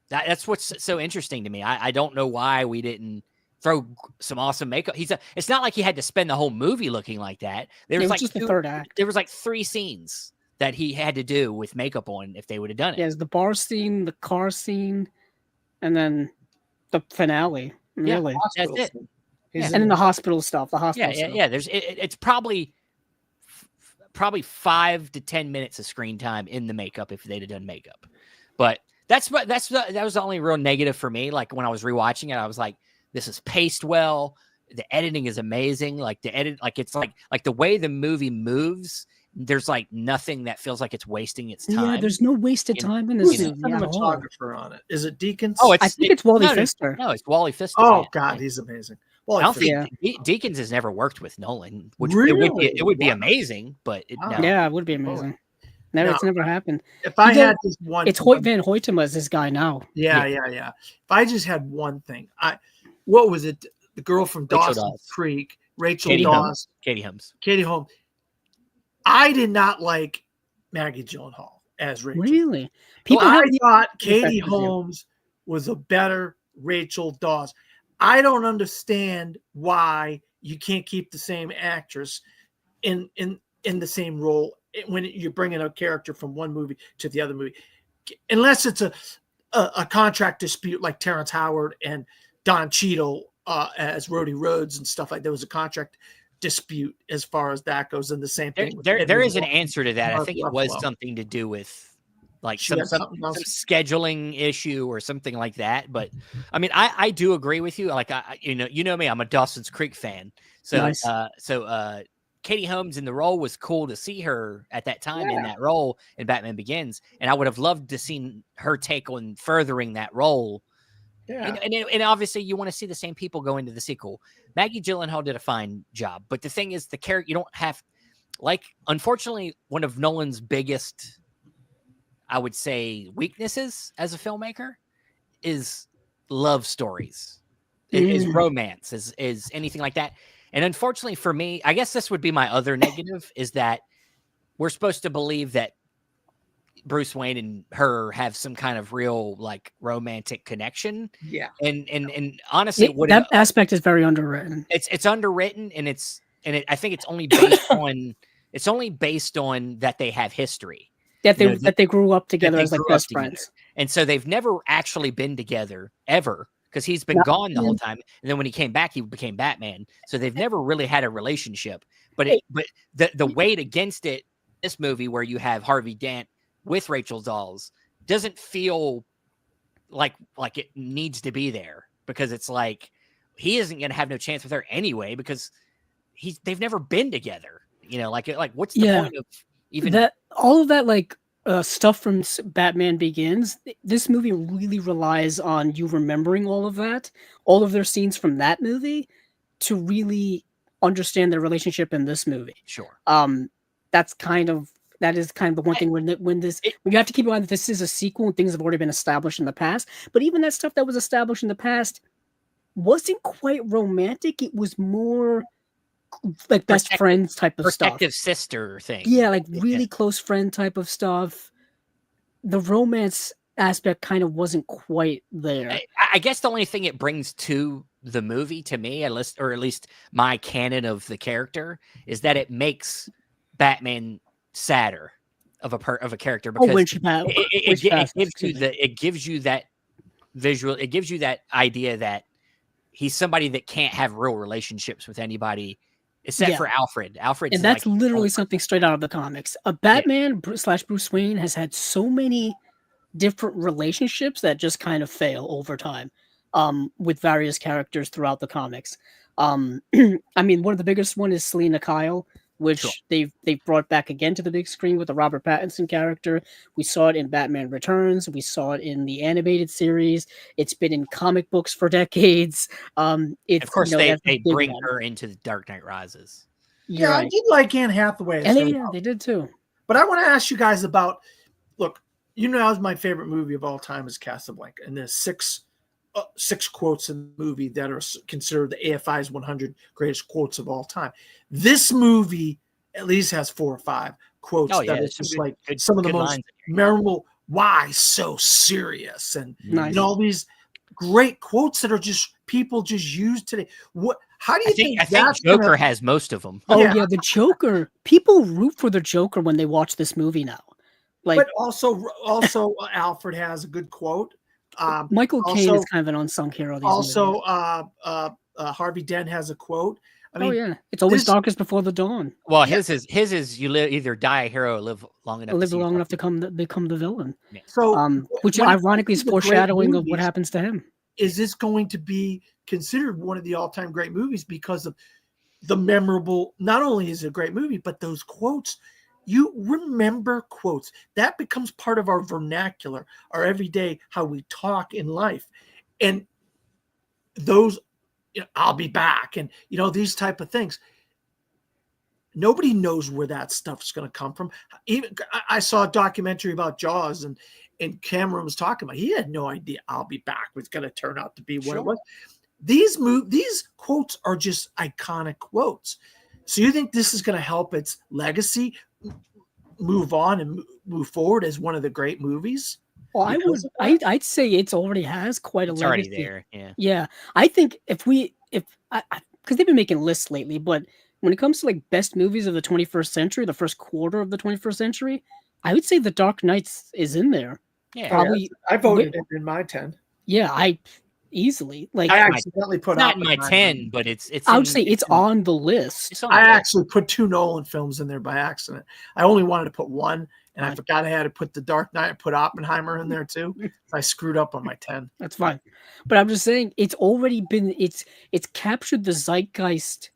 That's what's so interesting to me. I don't know why we didn't throw some awesome makeup. It's not like he had to spend the whole movie looking like that. It was just the third act. There was like 3 scenes that he had to do with makeup on if they would have done it. There's the bar scene, the car scene, and then the finale. Yeah. Really, That's it. He's and then the hospital stuff. The hospital Yeah. stuff. There's it's probably 5 to 10 minutes of screen time in the makeup if they'd have done makeup. But that was the only real negative for me. Like when I was rewatching it, I was like, this is paced well. The editing is amazing. Like the edit, like it's like the way the movie moves. There's like nothing that feels like it's wasting its time. Yeah, there's no wasted You- time in Who's this the movie at all. cinematographer on it? Is it Deakins? Oh, I think it's Wally no, Pfister. No, it's Wally Pfister. Oh yeah. God, he's amazing. I Well, don't think Deakins has never worked with Nolan, which Really? it would be Wow. amazing, but Wow. no. Yeah, it would be amazing. Never, No. it's never happened. if I He did- had just one, It's Hoyt Van Hoytema is this guy now. yeah. If I just had one thing, what was it? The girl from Rachel Dawson's Dawes. Creek, Rachel Katie Dawes, Katie Holmes. Katie Holmes. I did not like Maggie Gyllenhaal as Rachel. Really? People I have thought Katie effect with you. Holmes was a better Rachel Dawes. I don't understand why you can't keep the same actress in the same role when you're bringing a character from one movie to the other movie, unless it's a contract dispute like Terrence Howard and Don Cheadle as Rhodey Rhodes and stuff like that. Was a contract dispute as far as that goes, and the same thing. with There Edward is an Norton. answer to that. I Mark think it was Ruffalo. something to do with like She some had something else. scheduling issue or something like that. But I mean, I do agree with you. Like you know me, I'm a Dawson's Creek fan. So Nice. Katie Holmes in the role was cool to see her at that time in that role in Batman Begins, and I would have loved to see her take on furthering that role. Yeah. And obviously you want to see the same people go into the sequel. Maggie Gyllenhaal did a fine job, but the thing is, the character, you don't have, like, unfortunately, one of Nolan's biggest, I would say, weaknesses as a filmmaker is love stories, is romance, is anything like that. And unfortunately for me, I guess this would be my other negative, is that we're supposed to believe that Bruce Wayne and her have some kind of real like romantic connection. Yeah. And honestly, that aspect is very underwritten. it's underwritten, and I think it's only based on that they have history, That they you know, that they grew up together they as like grew up best together. friends. and so they've never actually been together ever, because he's been gone the whole time, and then when he came back, he became Batman. So they've never really had a relationship. But the weight against it, this movie where you have Harvey Dent with Rachel Dawes, doesn't feel like it needs to be there, because it's like he isn't going to have no chance with her anyway, because they've never been together. You know, like what's the point of even that? All of that like stuff from Batman Begins. This movie really relies on you remembering all of that, all of their scenes from that movie, to really understand their relationship in this movie. Sure. That is kind of the one thing when you have to keep in mind that this is a sequel and things have already been established in the past. But even that stuff that was established in the past wasn't quite romantic. It was more like best friends type of stuff. Protective sister thing. Yeah, like really close friend type of stuff. The romance aspect kind of wasn't quite there. I guess the only thing it brings to the movie, to me, at least my canon of the character, is that it makes Batman sadder of a character, because it gives you that visual, it gives you that idea that he's somebody that can't have real relationships with anybody except Yeah. for Alfred. Alfred's And that's like literally something straight out of the comics. A Batman slash Bruce Wayne has had so many different relationships that just kind of fail over time, with various characters throughout the comics. I mean, one of the biggest one is Selena Kyle, which Sure. they've brought back again to the big screen with the Robert Pattinson character. We saw it in Batman Returns. We saw it in the animated series. It's been in comic books for decades. It's Of course, that's a they big bring one. her into the Dark Knight Rises. You're Yeah, I right. did like Anne Hathaway. And they did too. But I want to ask you guys about, look, my favorite movie of all time is Casablanca, and there's six quotes in the movie that are considered the AFI's 100 greatest quotes of all time. This movie at least has 4 or 5 quotes that are just like some of the most memorable. Why so serious? And Nice. all these great quotes that are just people just use today. How do you think? I think Joker has most of them. Oh yeah, the Joker. People root for the Joker when they watch this movie now. Like, but also Alfred has a good quote. Michael Caine is kind of an unsung hero. Also, Harvey Dent has a quote. I mean, it's always darkest before the dawn. Well, his is you either die a hero or live long enough. To become the villain. Yeah. So, which ironically is foreshadowing of what happens to him. Is this going to be considered one of the all-time great movies because of the memorable? Not only is it a great movie, but those quotes. You remember quotes that becomes part of our vernacular, our everyday, how we talk in life, and those, I'll be back, and these type of things. Nobody knows where that stuff's going to come from. Even I saw a documentary about Jaws, and Cameron was talking about. He had no idea "I'll be back" was going to turn out to be what it was. These quotes are just iconic quotes. So you think this is going to help its legacy move on and move forward as one of the great movies? Well, I'd say it's already has quite a legacy. Already there. Yeah. I think because they've been making lists lately, but when it comes to like best movies of the 21st century, the first quarter of the 21st century, I would say The Dark Knight is in there. Yeah, probably. I voted it in my 10. Yeah, I easily I accidentally put not in my 10, but it's. I would say it's on the list. I actually put 2 Nolan films in there by accident. I only wanted to put one, and I forgot I had to put The Dark Knight and put Oppenheimer in there too. I screwed up on my 10. That's fine, but I'm just saying it's already been it's captured the zeitgeist,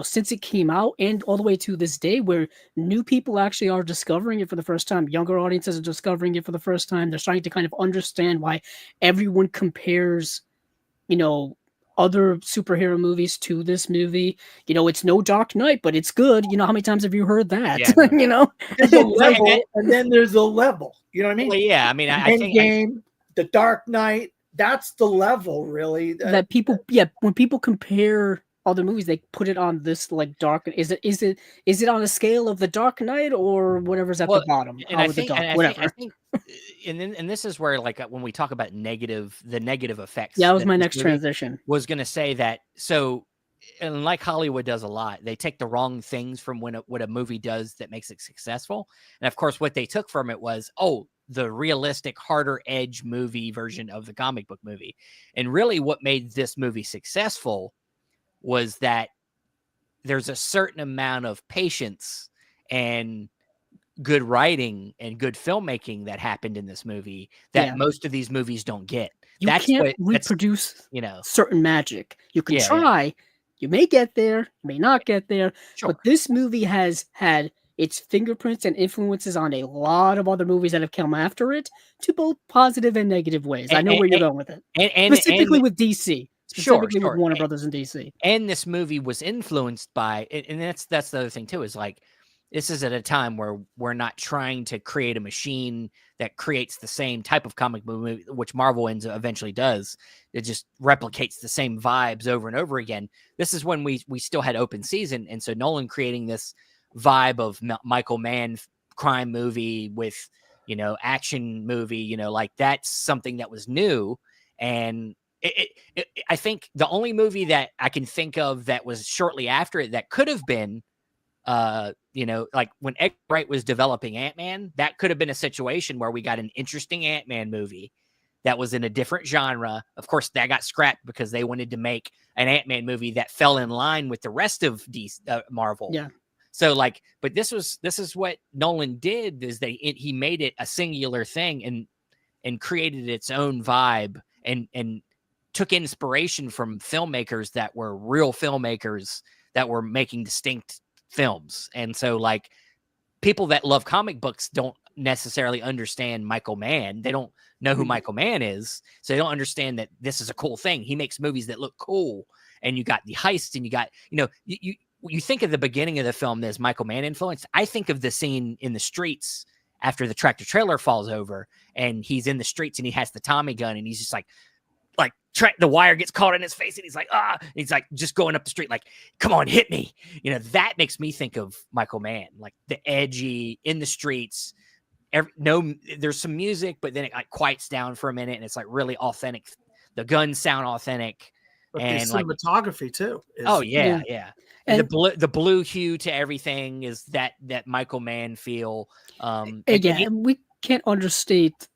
since it came out and all the way to this day, where new people actually are discovering it for the first time. Younger audiences are discovering it for the first time. They're starting to kind of understand why everyone compares, other superhero movies to this movie. It's no Dark Knight, but it's good. How many times have you heard that? Yeah. There's a level, and then there's a level. You know what I mean? Well, yeah. I mean, I think Endgame, The Dark Knight. That's the level, really. That people, when people compare other movies, they put it on this like dark. Is it on a scale of The Dark Knight or whatever's at the bottom? And I think, and this is where, like, when we talk about the negative effects. Yeah, that was my next transition. Was going to say that. So, and like Hollywood does a lot, they take the wrong things from what a movie does that makes it successful. And of course, what they took from it was, the realistic, harder edge movie version of the comic book movie. And really what made this movie successful was that there's a certain amount of patience and good writing and good filmmaking that happened in this movie that most of these movies don't get. You can't reproduce, certain magic. You can try, you may get there, you may not get there, but this movie has had its fingerprints and influences on a lot of other movies that have come after it, to both positive and negative ways. I know where you're going with it. And specifically with DC. Specifically with Warner and, Brothers and DC. And this movie was influenced by, and that's the other thing too, is like, this is at a time where we're not trying to create a machine that creates the same type of comic movie, which Marvel eventually does. It just replicates the same vibes over and over again. This is when we still had open season. And so Nolan creating this vibe of Michael Mann crime movie with, action movie, like that's something that was new. And I think the only movie that I can think of that was shortly after it that could have been, like when Edgar Wright was developing Ant-Man, that could have been a situation where we got an interesting Ant-Man movie that was in a different genre. Of course, that got scrapped because they wanted to make an Ant-Man movie that fell in line with the rest of Marvel. Yeah. So like, but this is what Nolan did, is he made it a singular thing and created its own vibe and took inspiration from filmmakers that were real filmmakers that were making distinct films. And so like, people that love comic books don't necessarily understand Michael Mann. They don't know who Michael Mann is. So they don't understand that this is a cool thing. He makes movies that look cool. And you got the heist, and you got, you think of the beginning of the film as Michael Mann influence. I think of the scene in the streets after the tractor trailer falls over and he's in the streets and he has the Tommy gun and he's just like the wire gets caught in his face and he's like, and he's like just going up the street, like, come on, hit me. That makes me think of Michael Mann, like the edgy in the streets. There's some music, but then it like quiets down for a minute and it's like really authentic. The guns sound authentic. But And the like, cinematography too. Yeah. And the blue hue to everything is that Michael Mann feel. Again, we can't understate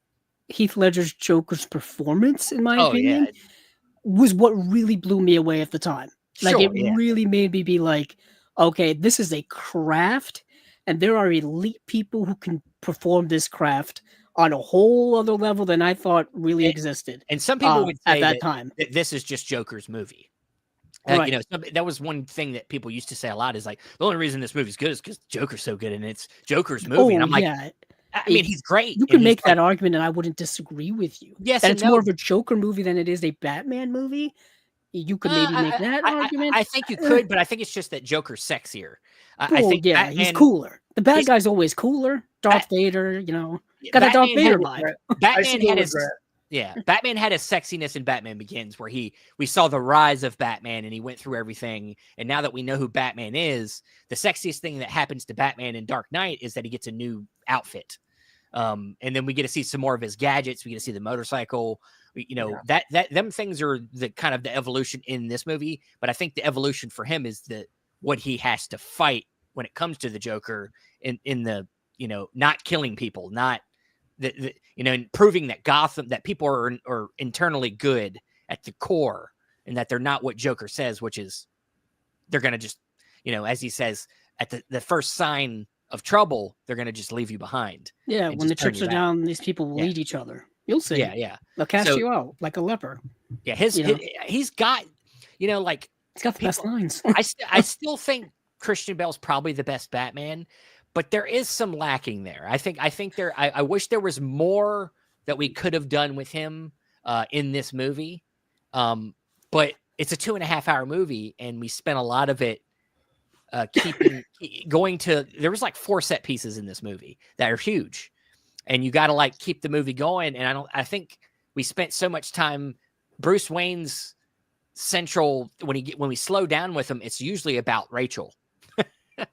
Heath Ledger's Joker's performance, in my opinion, was what really blew me away at the time. Like, really made me be like, okay, this is a craft, and there are elite people who can perform this craft on a whole other level than I thought really existed. And some people would say at that time that this is just Joker's movie. Right. That was one thing that people used to say a lot, is like, the only reason this movie's good is because Joker's so good and it's Joker's movie. And I'm like, I mean, he's great. You can make that argument and I wouldn't disagree with you. Yes, that it's more of a Joker movie than it is a Batman movie. You could maybe make that argument. I think you could, but I think it's just that Joker's sexier. I think Batman, he's cooler. The bad guy's always cooler. Darth Vader, got a Darth Vader vibe. Batman had a sexiness in Batman Begins, where we saw the rise of Batman and he went through everything. And now that we know who Batman is, the sexiest thing that happens to Batman in Dark Knight is that he gets a new outfit. And then we get to see some more of his gadgets. We get to see the motorcycle. Them things are the kind of the evolution in this movie. But I think the evolution for him is what he has to fight when it comes to the Joker in the, not killing people, not and proving that Gotham, that people are internally good at the core, and that they're not what Joker says, which is they're going to just, as he says, at the first sign of trouble, they're going to just leave you behind. Yeah. When the chips are down, these people will eat each other. You'll see. Yeah. They'll cast you out like a leper. Yeah. He's got, he's got the best lines. I still think Christian Bale's probably the best Batman, but there is some lacking there. I wish there was more that we could have done with him in this movie. But it's a 2.5-hour movie, and we spent a lot of it there was like 4 set pieces in this movie that are huge, and you got to keep the movie going. And I think we spent so much time, Bruce Wayne's central, when we slow down with him, it's usually about Rachel.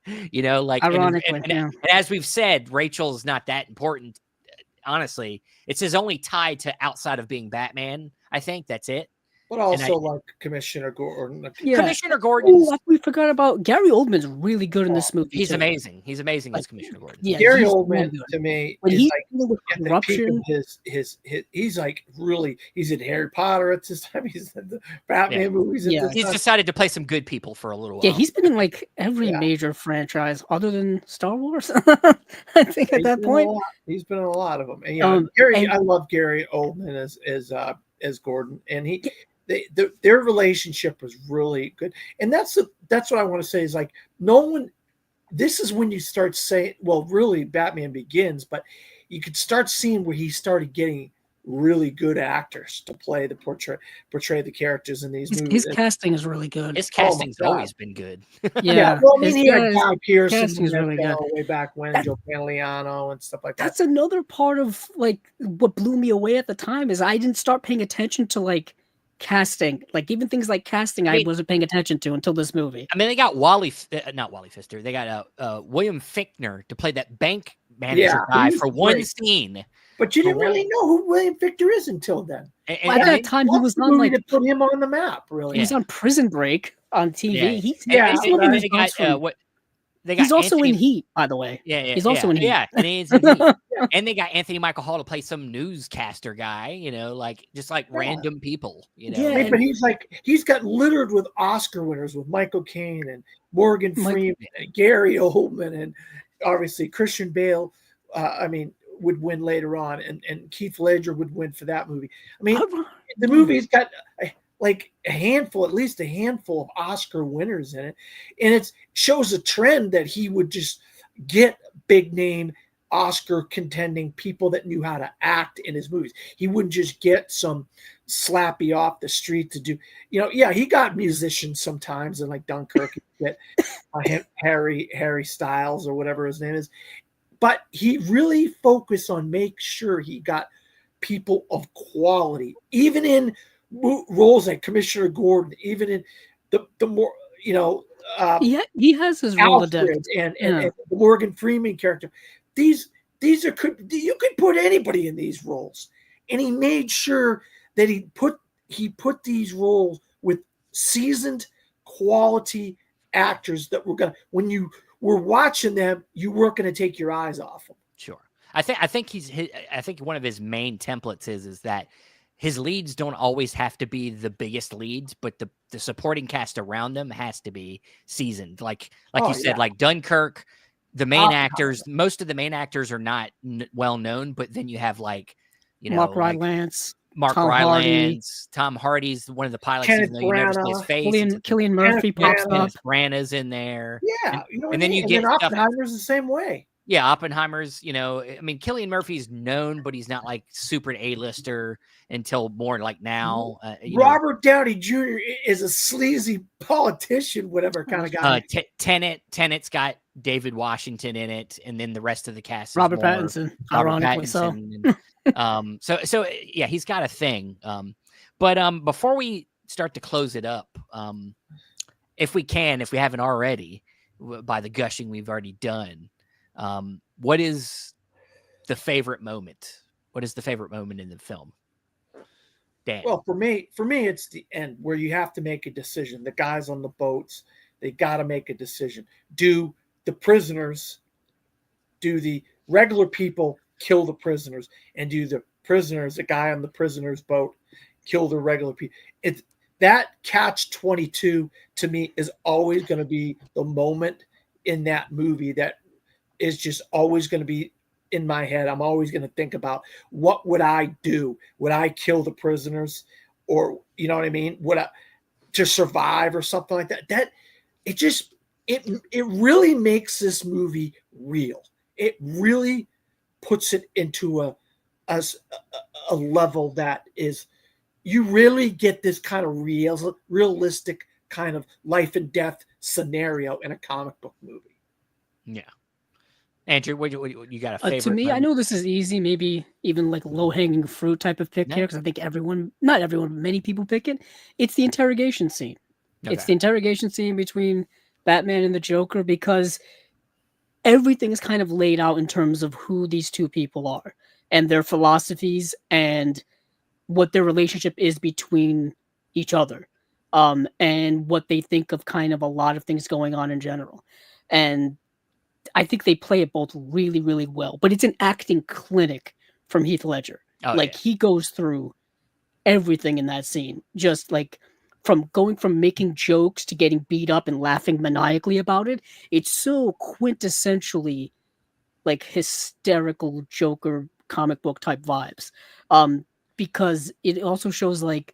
Ironically, and as we've said, Rachel's not that important. Honestly, it's his only tie to outside of being Batman. I think that's it. But also Commissioner Gordon. Yeah. Commissioner Gordon. We forgot about Gary Oldman's really good in this movie. He's amazing. He's amazing as Commissioner Gordon. Yeah, Gary Oldman to me when is with corruption. He's like really. He's in Harry Potter at this time. He's in the Batman movies. He's decided to play some good people for a little while. Yeah, he's been in every major franchise other than Star Wars. I think at that point he's been in a lot of them. And I love Gary Oldman as Gordon, and their relationship was really good. And that's what I want to say is this is when you start saying, well, really Batman Begins, but you could start seeing where he started getting really good actors to portray the characters in these movies. His casting is really good. His casting's always been good. Yeah. Well, he had Guy Pearson casting's really good. way back when, Joe Pantoliano and stuff like that. That's another part of what blew me away at the time is I didn't start paying attention to casting, even things like casting. I wasn't paying attention to until this movie. I mean, they got not Wally Pfister. They got William Fichtner to play that bank manager guy for one scene. But you didn't really know who William Fichtner is until then. At that time, he was on to put him on the map. Really, he was on Prison Break on TV. they got He's also Anthony, in Heat, by the way. yeah, He's also in Heat. Yeah, and he's in Heat. And they got Anthony Michael Hall to play some newscaster guy, like just like random people, Yeah, Right, but he's got littered with Oscar winners with Michael Caine and Morgan Freeman and Gary Oldman and obviously Christian Bale. Would win later on, and Keith Ledger would win for that movie. I mean, the movie's got like at least a handful of Oscar winners in it, and it shows a trend that he would just get big name Oscar contending people that knew how to act in his movies. He wouldn't just get some slappy off the street to do, he got musicians sometimes, and like Dunkirk, get Harry Styles or whatever his name is. But he really focused on make sure he got people of quality, even in roles like Commissioner Gordon, even in the more, he has his Rolodex and the Morgan Freeman character. These you could put anybody in these roles, and he made sure that he put these roles with seasoned quality actors that were gonna, when you were watching them, you weren't going to take your eyes off them. Sure. I think I think one of his main templates is that his leads don't always have to be the biggest leads, but the supporting cast around them has to be seasoned. Like you said, like Dunkirk, the main actors, most of the main actors are not well known, but then you have Mark Rylance, Tom Hardy's one of the pilots, even though you never see his face. Cillian Murphy pops up. Branagh's in there. Yeah. And then you get Oppenheimer's the same way. Yeah, Oppenheimer's, Cillian Murphy's known, but he's not like super A-lister until more like now. Robert Downey Jr. is a sleazy politician, whatever kind of guy. Tenet's got David Washington in it, and then the rest of the cast is Robert Pattinson, ironically so. So yeah, he's got a thing. But before we start to close it up, if we haven't already, by the gushing we've already done, what is the favorite moment? What is the favorite moment in the film, Dan? Well, for me, it's the end where you have to make a decision. The guys on the boats, they got to make a decision. Do the regular people kill the prisoners, and do the prisoners, the guy on the prisoners boat, kill the regular people? It's that catch-22 to me is always going to be the moment in that movie that is just always going to be in my head. I'm always going to think about, what would I do? Would I kill the prisoners, or you know what I mean? Would I to survive or something like that? That it really makes this movie real. It really puts it into a level that is, you really get this kind of realistic kind of life and death scenario in a comic book movie. Yeah. Andrew, what you got a favorite? To me, moment? I know this is easy, maybe even like low-hanging fruit type of pick here, because I think not everyone, but many people pick it. It's the interrogation scene. Okay. It's the interrogation scene between Batman and the Joker, because everything is kind of laid out in terms of who these two people are and their philosophies and what their relationship is between each other, and what they think of kind of a lot of things going on in general. And I think they play it both really, really well, but it's an acting clinic from Heath Ledger. He goes through everything in that scene, just like from making jokes to getting beat up and laughing maniacally about it. It's so quintessentially like hysterical Joker comic book type vibes. Because it also shows like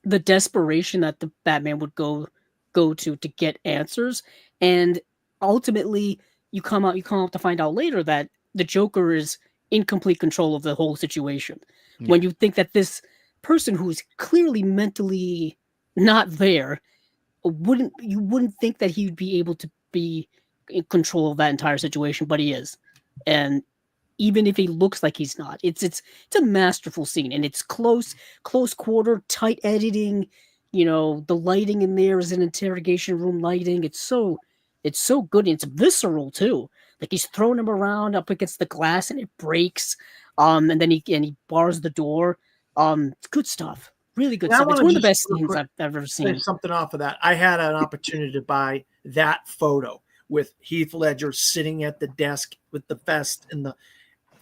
the desperation that the Batman would go to get answers. And ultimately you come out to find out later that the Joker is in complete control of the whole situation. Yeah. When you think that this person who's clearly mentally not there, you wouldn't think that he would be able to be in control of that entire situation, but he is. And even if he looks like he's not, it's a masterful scene, and it's close quarter, tight editing. The lighting in there is an interrogation room lighting. It's so good, and it's visceral too. Like he's throwing him around up against the glass and it breaks. And then he bars the door. It's good stuff. Really good stuff. It's one of the best scenes I've ever seen. Something off of that. I had an opportunity to buy that photo with Heath Ledger sitting at the desk with the vest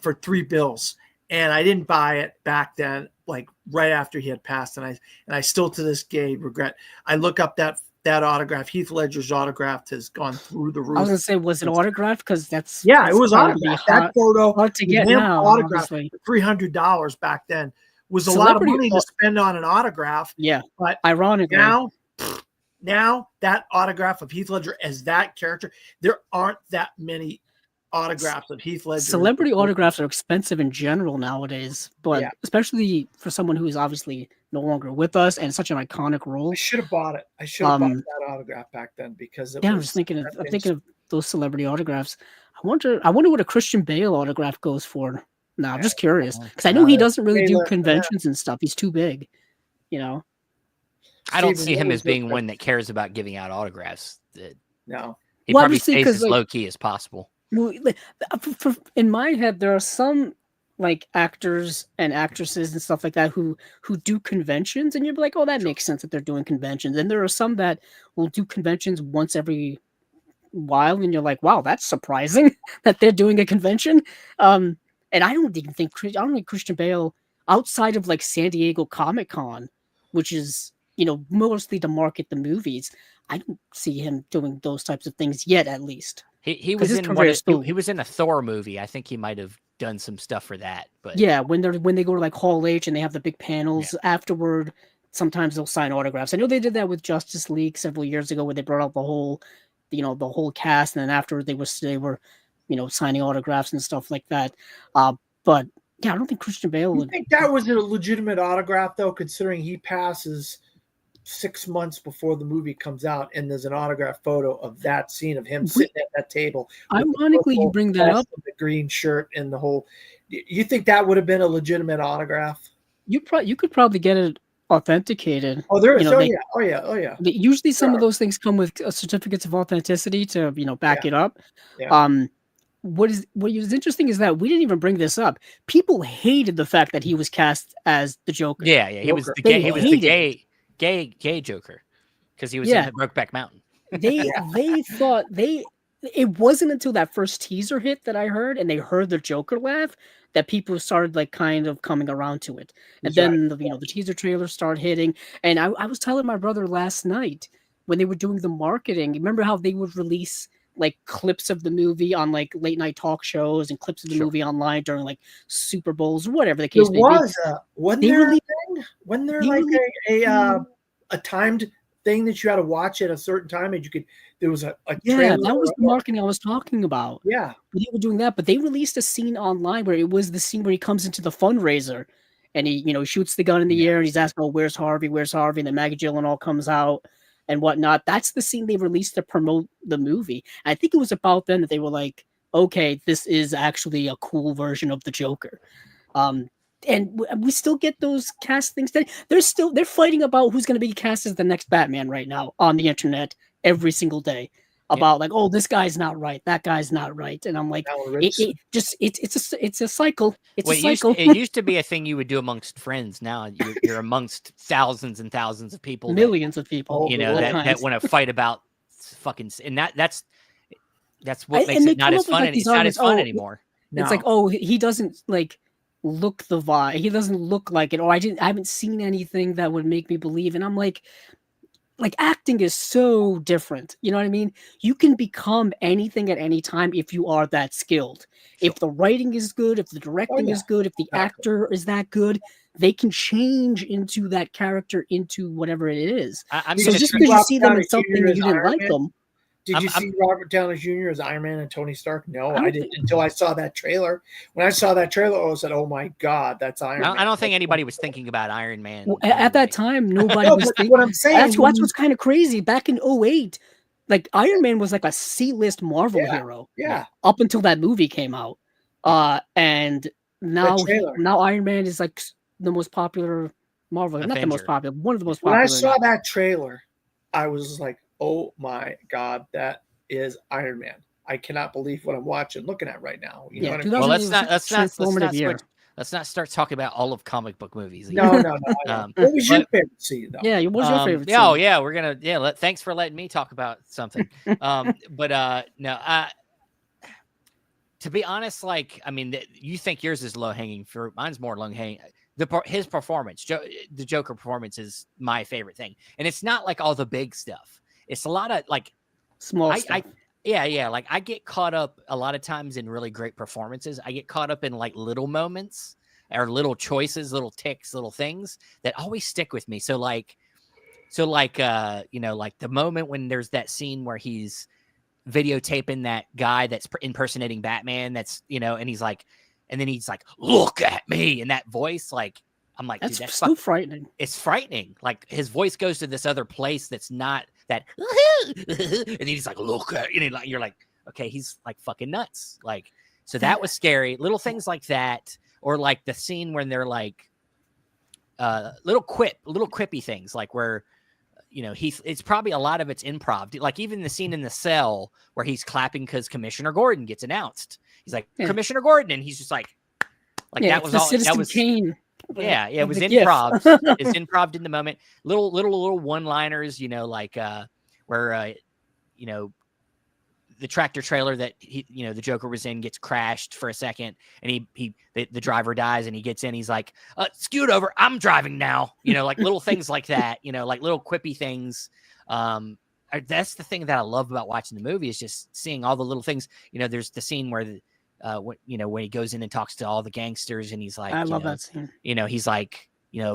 for $3. And I didn't buy it back then, like right after he had passed. And I still to this day regret. I look up that autograph. Heath Ledger's autograph has gone through the roof. I was gonna say, was it autographed? Because that's it was probably autographed. That photo hard to get him now. autographed Obviously. for $300 back then was a lot of money to spend on an autograph. Yeah, but ironically, now that autograph of Heath Ledger as that character, there aren't that many autographs of Heath Ledger. Celebrity autographs are expensive in general nowadays, but especially for someone who is obviously no longer with us and such an iconic role. I should have bought it. I should have bought that autograph back then because I'm just thinking of those celebrity autographs. I wonder what a Christian Bale autograph goes for. No, I'm just curious because I know he doesn't really do conventions and stuff. He's too big, you know. I don't see him as being one that cares about giving out autographs. No, he probably stays as low key as possible. In my head, there are some like actors and actresses and stuff like that who do conventions, and you're like, oh, that makes sense that they're doing conventions. And there are some that will do conventions once every while, and you're like, wow, that's surprising that they're doing a convention. And I don't think Christian Bale, outside of like San Diego Comic-Con, which is, you know, mostly to market the movies, I don't see him doing those types of things yet, at least. He was he was in a Thor movie. I think he might have done some stuff for that. But yeah, when they go to like Hall H and they have the big panels afterward, sometimes they'll sign autographs. I know they did that with Justice League several years ago, where they brought out the whole cast, and then after they were, you know, signing autographs and stuff like that. But yeah, I don't think Christian Bale would. I think that was a legitimate autograph, though, considering he passes 6 months before the movie comes out, and there's an autograph photo of that scene of him sitting at that table. Ironically, you bring that up. The green shirt and the whole. You think that would have been a legitimate autograph? You could probably get it authenticated. Oh, there is. Yeah. Usually, some of those things come with certificates of authenticity to back it up. Yeah. What is interesting is that we didn't even bring this up. People hated the fact that he was cast as the Joker. Yeah. He was the gay Joker because he was in Brokeback Mountain. They thought it wasn't until that first teaser hit that I heard, and they heard the Joker laugh, that people started like kind of coming around to it. And then the teaser trailer started hitting, and I was telling my brother last night when they were doing the marketing. Remember how they would release like clips of the movie on like late night talk shows and clips of the movie online during like Super Bowls or whatever the case may be. Wasn't there like a timed thing that you had to watch at a certain time, and there was a trailer. That was the marketing I was talking about. Yeah, they were doing that, but they released a scene online where it was the scene where he comes into the fundraiser and he shoots the gun in the air and he's asking, oh, where's Harvey, and then Maggie Gyllenhaal comes out and whatnot. That's the scene they released to promote the movie. And I think it was about then that they were like, okay, this is actually a cool version of the Joker. And we still get those cast things. They're fighting about who's going to be cast as the next Batman right now on the internet every single day about like, oh, this guy's not right, that guy's not right, and I'm like, it's a cycle. It's a cycle. It used to be a thing you would do amongst friends. Now you're amongst thousands and thousands of people, millions of people. That want to fight about fucking, and that's what makes it not as fun. It's not as fun anymore. It's like, oh, he doesn't like look the vibe. He doesn't look like it, or I haven't seen anything that would make me believe. And I'm like acting is so different. You know what I mean? You can become anything at any time if you are that skilled. Sure. If the writing is good, if the directing is good, if the actor is that good, they can change into that character, into whatever it is. So just because you see them in something and you didn't like them. Did you see Robert Downey Jr. as Iron Man and Tony Stark? No, I didn't until I saw that trailer. When I saw that trailer, I said, "Oh my God, that's Iron Man." I don't think anybody was thinking about Iron Man. Well, at that time, nobody was thinking. What I'm saying, that's what's kind of crazy. Back in 2008, like Iron Man was like a C-list Marvel hero. Yeah. Up until that movie came out, and now Iron Man is like the most popular Marvel. Not the most popular, one of the most popular. When I saw that trailer, I was like, oh my God, that is Iron Man. I cannot believe what I'm looking at right now. You know what I mean? Well, let's Let's not start talking about all of comic book movies. No, again. no, no. I know. Um, What was your but- favorite scene, though? Yeah, what's your favorite? Yeah, oh scene? yeah, we're gonna thanks for letting me talk about something. To be honest, like I mean, you think yours is low hanging fruit. Mine's more low hanging. His performance, the Joker performance, is my favorite thing, and it's not like all the big stuff. It's a lot of like Small stuff. yeah. Like I get caught up a lot of times in really great performances. I get caught up in like little moments or little choices, little ticks, little things that always stick with me. So like like the moment when there's that scene where he's videotaping that guy that's impersonating Batman, that's and he's like, and then he's like, look at me, and that voice, like I'm like, That's dude, that's so frightening. it's frightening. Like his voice goes to this other place that's not that, and then he's like, look at, you're like, okay, he's like fucking nuts. Like, so that was scary. Little things like that, or like the scene when they're like, little quippy things, like where, it's probably a lot of it's improv. Like even the scene in the cell where he's clapping because Commissioner Gordon gets announced. He's like, Commissioner Gordon, and he's just like that was all. That was Kane. Yeah, it was The improv. gif. It's improv in the moment. Little one-liners, like where the tractor trailer that the Joker was in gets crashed for a second, and the driver dies, and he gets in. He's like, "Scoot over, I'm driving now." Like little things like that. Like little quippy things. That's the thing that I love about watching the movie, is just seeing all the little things. There's the scene where when he goes in and talks to all the gangsters, and he's like, I love that scene. He's like,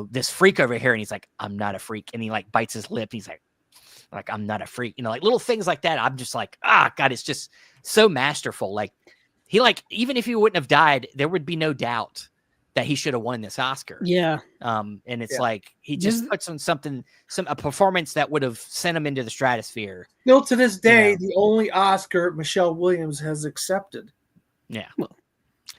this freak over here, and he's like, I'm not a freak, and he like bites his lip. And he's like, I'm not a freak, like little things like that. I'm just like, God, it's just so masterful. Like he, like, even if he wouldn't have died, there would be no doubt that he should have won this Oscar. Yeah. And it's like he just puts on a performance that would have sent him into the stratosphere. Still to this day, the only Oscar Michelle Williams has accepted. Yeah.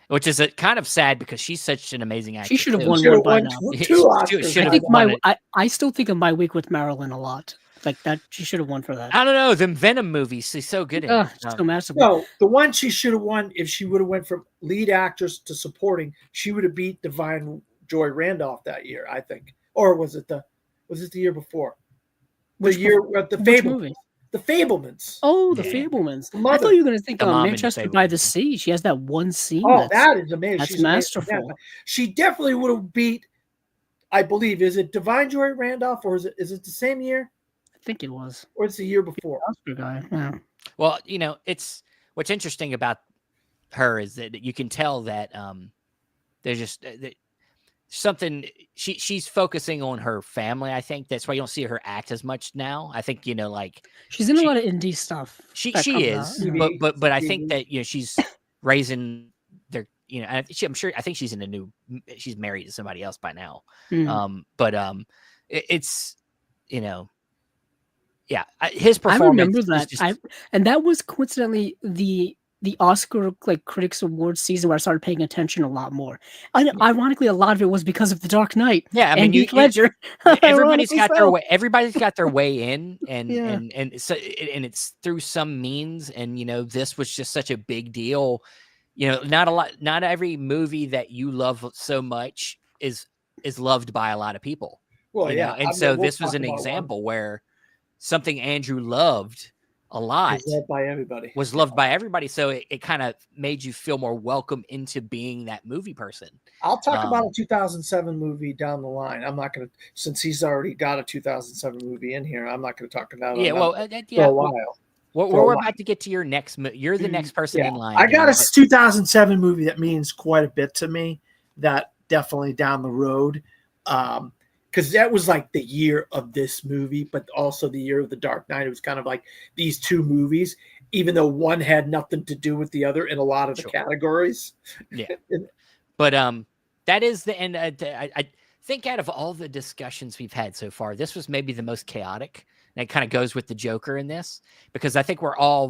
Which is kind of sad because she's such an amazing actress. She should have Should've won by won now. two Oscars. I still think of My Week with Marilyn a lot. Like that, she should have won for that. I don't know. Them Venom movies, she's so good in. So masterful. No, the one she should have won, if she would have went from lead actress to supporting, she would have beat Divine Joy Randolph that year, I think. Or was it the year before? The Fablemans. The Fablemans. Oh, the Fablemans. The I thought you were going to think The of mom in Manchester The by the Fablemans. Sea. She has that one scene. Oh, that is amazing. That's She's masterful. amazing. She definitely would have beat, I believe, is it Divine Joy Randolph, or is it the same year? I think it was. Or it's the year before? Oscar guy. Yeah. Well, it's what's interesting about her is that you can tell that there's just something she's focusing on her family. I think that's why you don't see her act as much now. I think like she's in a lot of indie stuff. She that comes is, out. but I think that she's raising their and I'm sure, I think she's she's married to somebody else by now. It's yeah, his performance. I remember that. Is just, and that was coincidentally the Oscar Critics Awards season where I started paying attention a lot more. Ironically, a lot of it was because of The Dark Knight. Yeah, I mean, and Heath Ledger. everybody's got their way. Everybody's got their way in, and so it's through some means. And this was just such a big deal. Not every movie that you love so much is loved by a lot of people. Well, yeah, and so this was an example where something Andrew loved a lot was loved by everybody. So it kind of made you feel more welcome into being that movie person. I'll talk about a 2007 movie down the line. I'm not going to, since he's already got a 2007 movie in here, I'm not going to talk about it for a while. We're about to get to your next. You're the next person in line. I got a 2007 movie that means quite a bit to me. That definitely down the road. Because that was like the year of this movie, but also the year of The Dark Knight. It was kind of like these two movies, even though one had nothing to do with the other in a lot of the categories. Yeah. But that is the end. I think out of all the discussions we've had so far, this was maybe the most chaotic. And it kind of goes with the Joker in this, because I think we all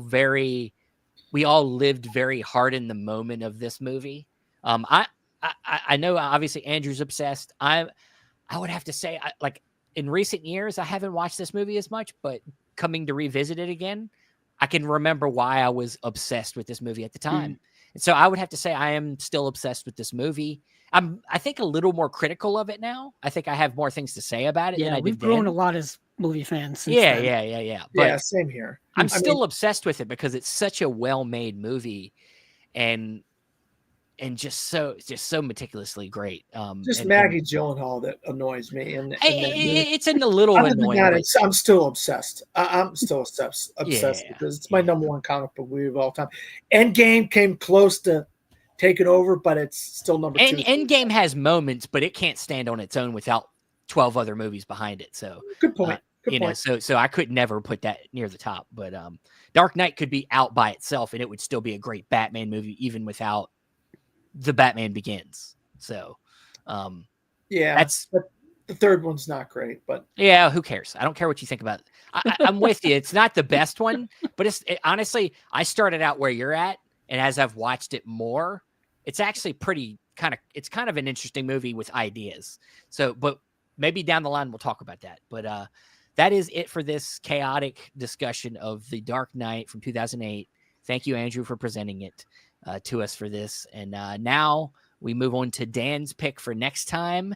lived very hard in the moment of this movie. I know obviously Andrew's obsessed. I would have to say, like in recent years, I haven't watched this movie as much, but coming to revisit it again, I can remember why I was obsessed with this movie at the time. And so I would have to say I am still obsessed with this movie. I think a little more critical of it now. I think I have more things to say about it than Yeah, I we've did grown then. a lot as movie fans since Yeah, then. yeah. But Yeah, same here. I'm I still mean, obsessed with it because it's such a well-made movie and just so meticulously great. just And Maggie Gyllenhaal that annoys me, and it's a little other than annoying, that, but I'm still obsessed. I'm still obsessed yeah, because it's my yeah. number one comic book movie of all time. Endgame came close to taking over, but it's still number And two. Endgame has moments, but it can't stand on its own without 12 other movies behind it. So Good point. Good you know, point. so I could never put that near the top. But Dark Knight could be out by itself, and it would still be a great Batman movie, even without the Batman Begins. So Yeah, that's but the third one's not great. But yeah, who cares? I don't care what you think about it. I'm with you. It's not the best one, but honestly, I started out where you're at, and as I've watched it more, it's actually it's kind of an interesting movie with ideas. So, but maybe down the line we'll talk about that. But that is it for this chaotic discussion of The Dark Knight from 2008. Thank you, Andrew, for presenting it to us for this. And now we move on to Dan's pick for next time.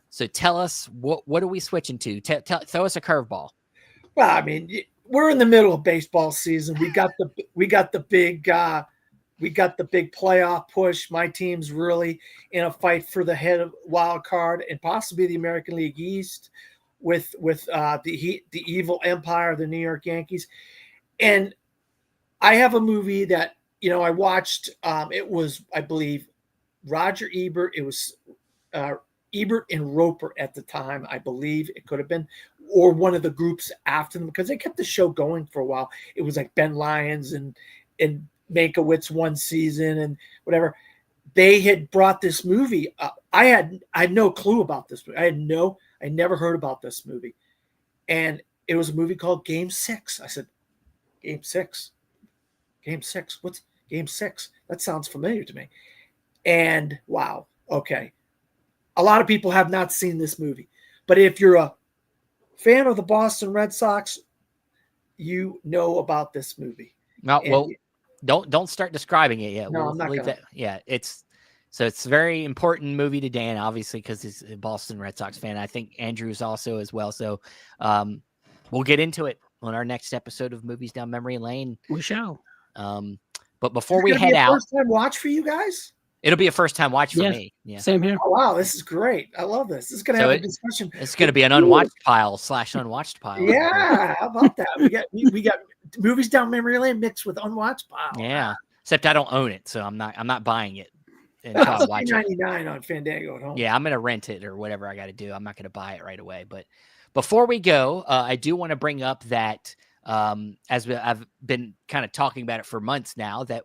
So tell us, what are we switching to? Throw us a curveball. well, I mean, we're in the middle of baseball season. We got the big playoff push. My team's really in a fight for the head of wild card and possibly the American League East with the evil empire, the New York Yankees. And I have a movie that I watched. It was, I believe, Roger Ebert. It was Ebert and Roper at the time. I believe it could have been, or one of the groups after them, because they kept the show going for a while. It was like Ben Lyons and Mankiewicz one season and whatever. They had brought this movie up. I had no clue about this movie. I never heard about this movie. And it was a movie called Game 6. I said, Game 6? Game 6? What's Game 6? That sounds familiar to me. And wow, okay. A lot of people have not seen this movie. But if you're a fan of the Boston Red Sox, you know about this movie. Well, don't start describing it yet. No, I'm not leave gonna. that. Yeah, it's a very important movie to Dan, obviously, because he's a Boston Red Sox fan. I think Andrew's also as well. So we'll get into it on our next episode of Movies Down Memory Lane. We shall. But before we head out, first time watch for you guys? It'll be a first time watch for me. Yeah. Same here. Oh, wow, this is great. I love this. This is going to have a discussion. It's going to be an unwatched pile / unwatched pile. Yeah, how about that? We got Movies Down Memory Lane mixed with unwatched pile. Yeah, except I don't own it, so I'm not buying it until I watch it. $3.99 on Fandango at home. Yeah, I'm going to rent it or whatever I got to do. I'm not going to buy it right away. But before we go, I do want to bring up that as I've been kind of talking about it for months now, that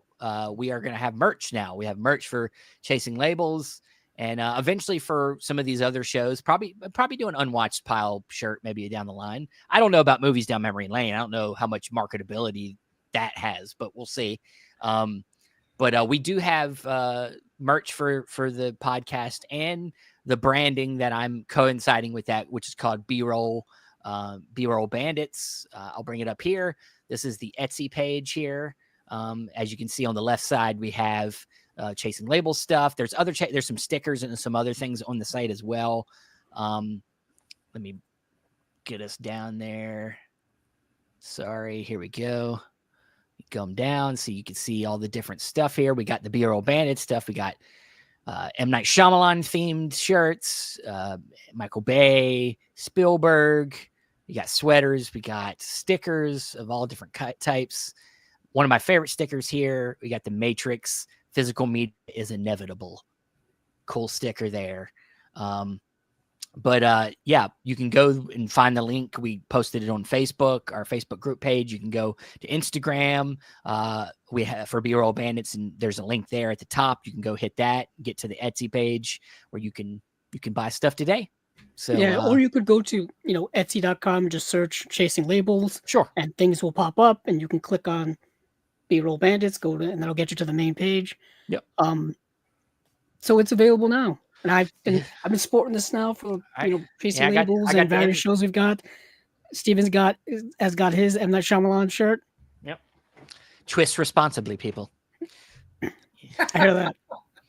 we are going to have merch now. We have merch for Chasing Labels and eventually for some of these other shows. Probably do an unwatched pile shirt maybe down the line. I don't know about Movies Down Memory Lane. I don't know how much marketability that has, but we'll see. But we do have merch for the podcast and the branding that I'm coinciding with that, which is called B-Roll Bandits. I'll bring it up here. This is the Etsy page here. As you can see on the left side, we have Chasing Labels stuff. There's there's some stickers and some other things on the site as well. Let me get us down there. Sorry, here we go. Come down so you can see all the different stuff here. We got the B-Roll Bandit stuff. We got M. Night Shyamalan themed shirts, Michael Bay, Spielberg. We got sweaters. We got stickers of all different types. One of my favorite stickers here, we got the Matrix Physical Media is Inevitable. Cool sticker there. But yeah, you can go and find the link. We posted it on Facebook, our Facebook group page. You can go to Instagram. We have for B-Roll Bandits, and there's a link there at the top. You can go hit that, get to the Etsy page where you can buy stuff today. So yeah, or you could go to Etsy.com and just search Chasing Labels. Sure. And things will pop up, and you can click on B-Roll Bandits, and that'll get you to the main page. Yep. So it's available now. And I've been sporting this now for Chasing Labels and various shows we've got. Steven's has got his M. Night Shyamalan shirt. Yep. Twist responsibly, people. I hear that.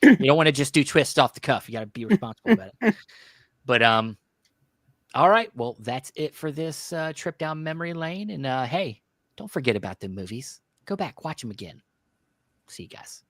You don't want to just do twists off the cuff. You got to be responsible about it. But all right. Well, that's it for this trip down memory lane. And hey, don't forget about the movies. Go back, watch them again. See you guys.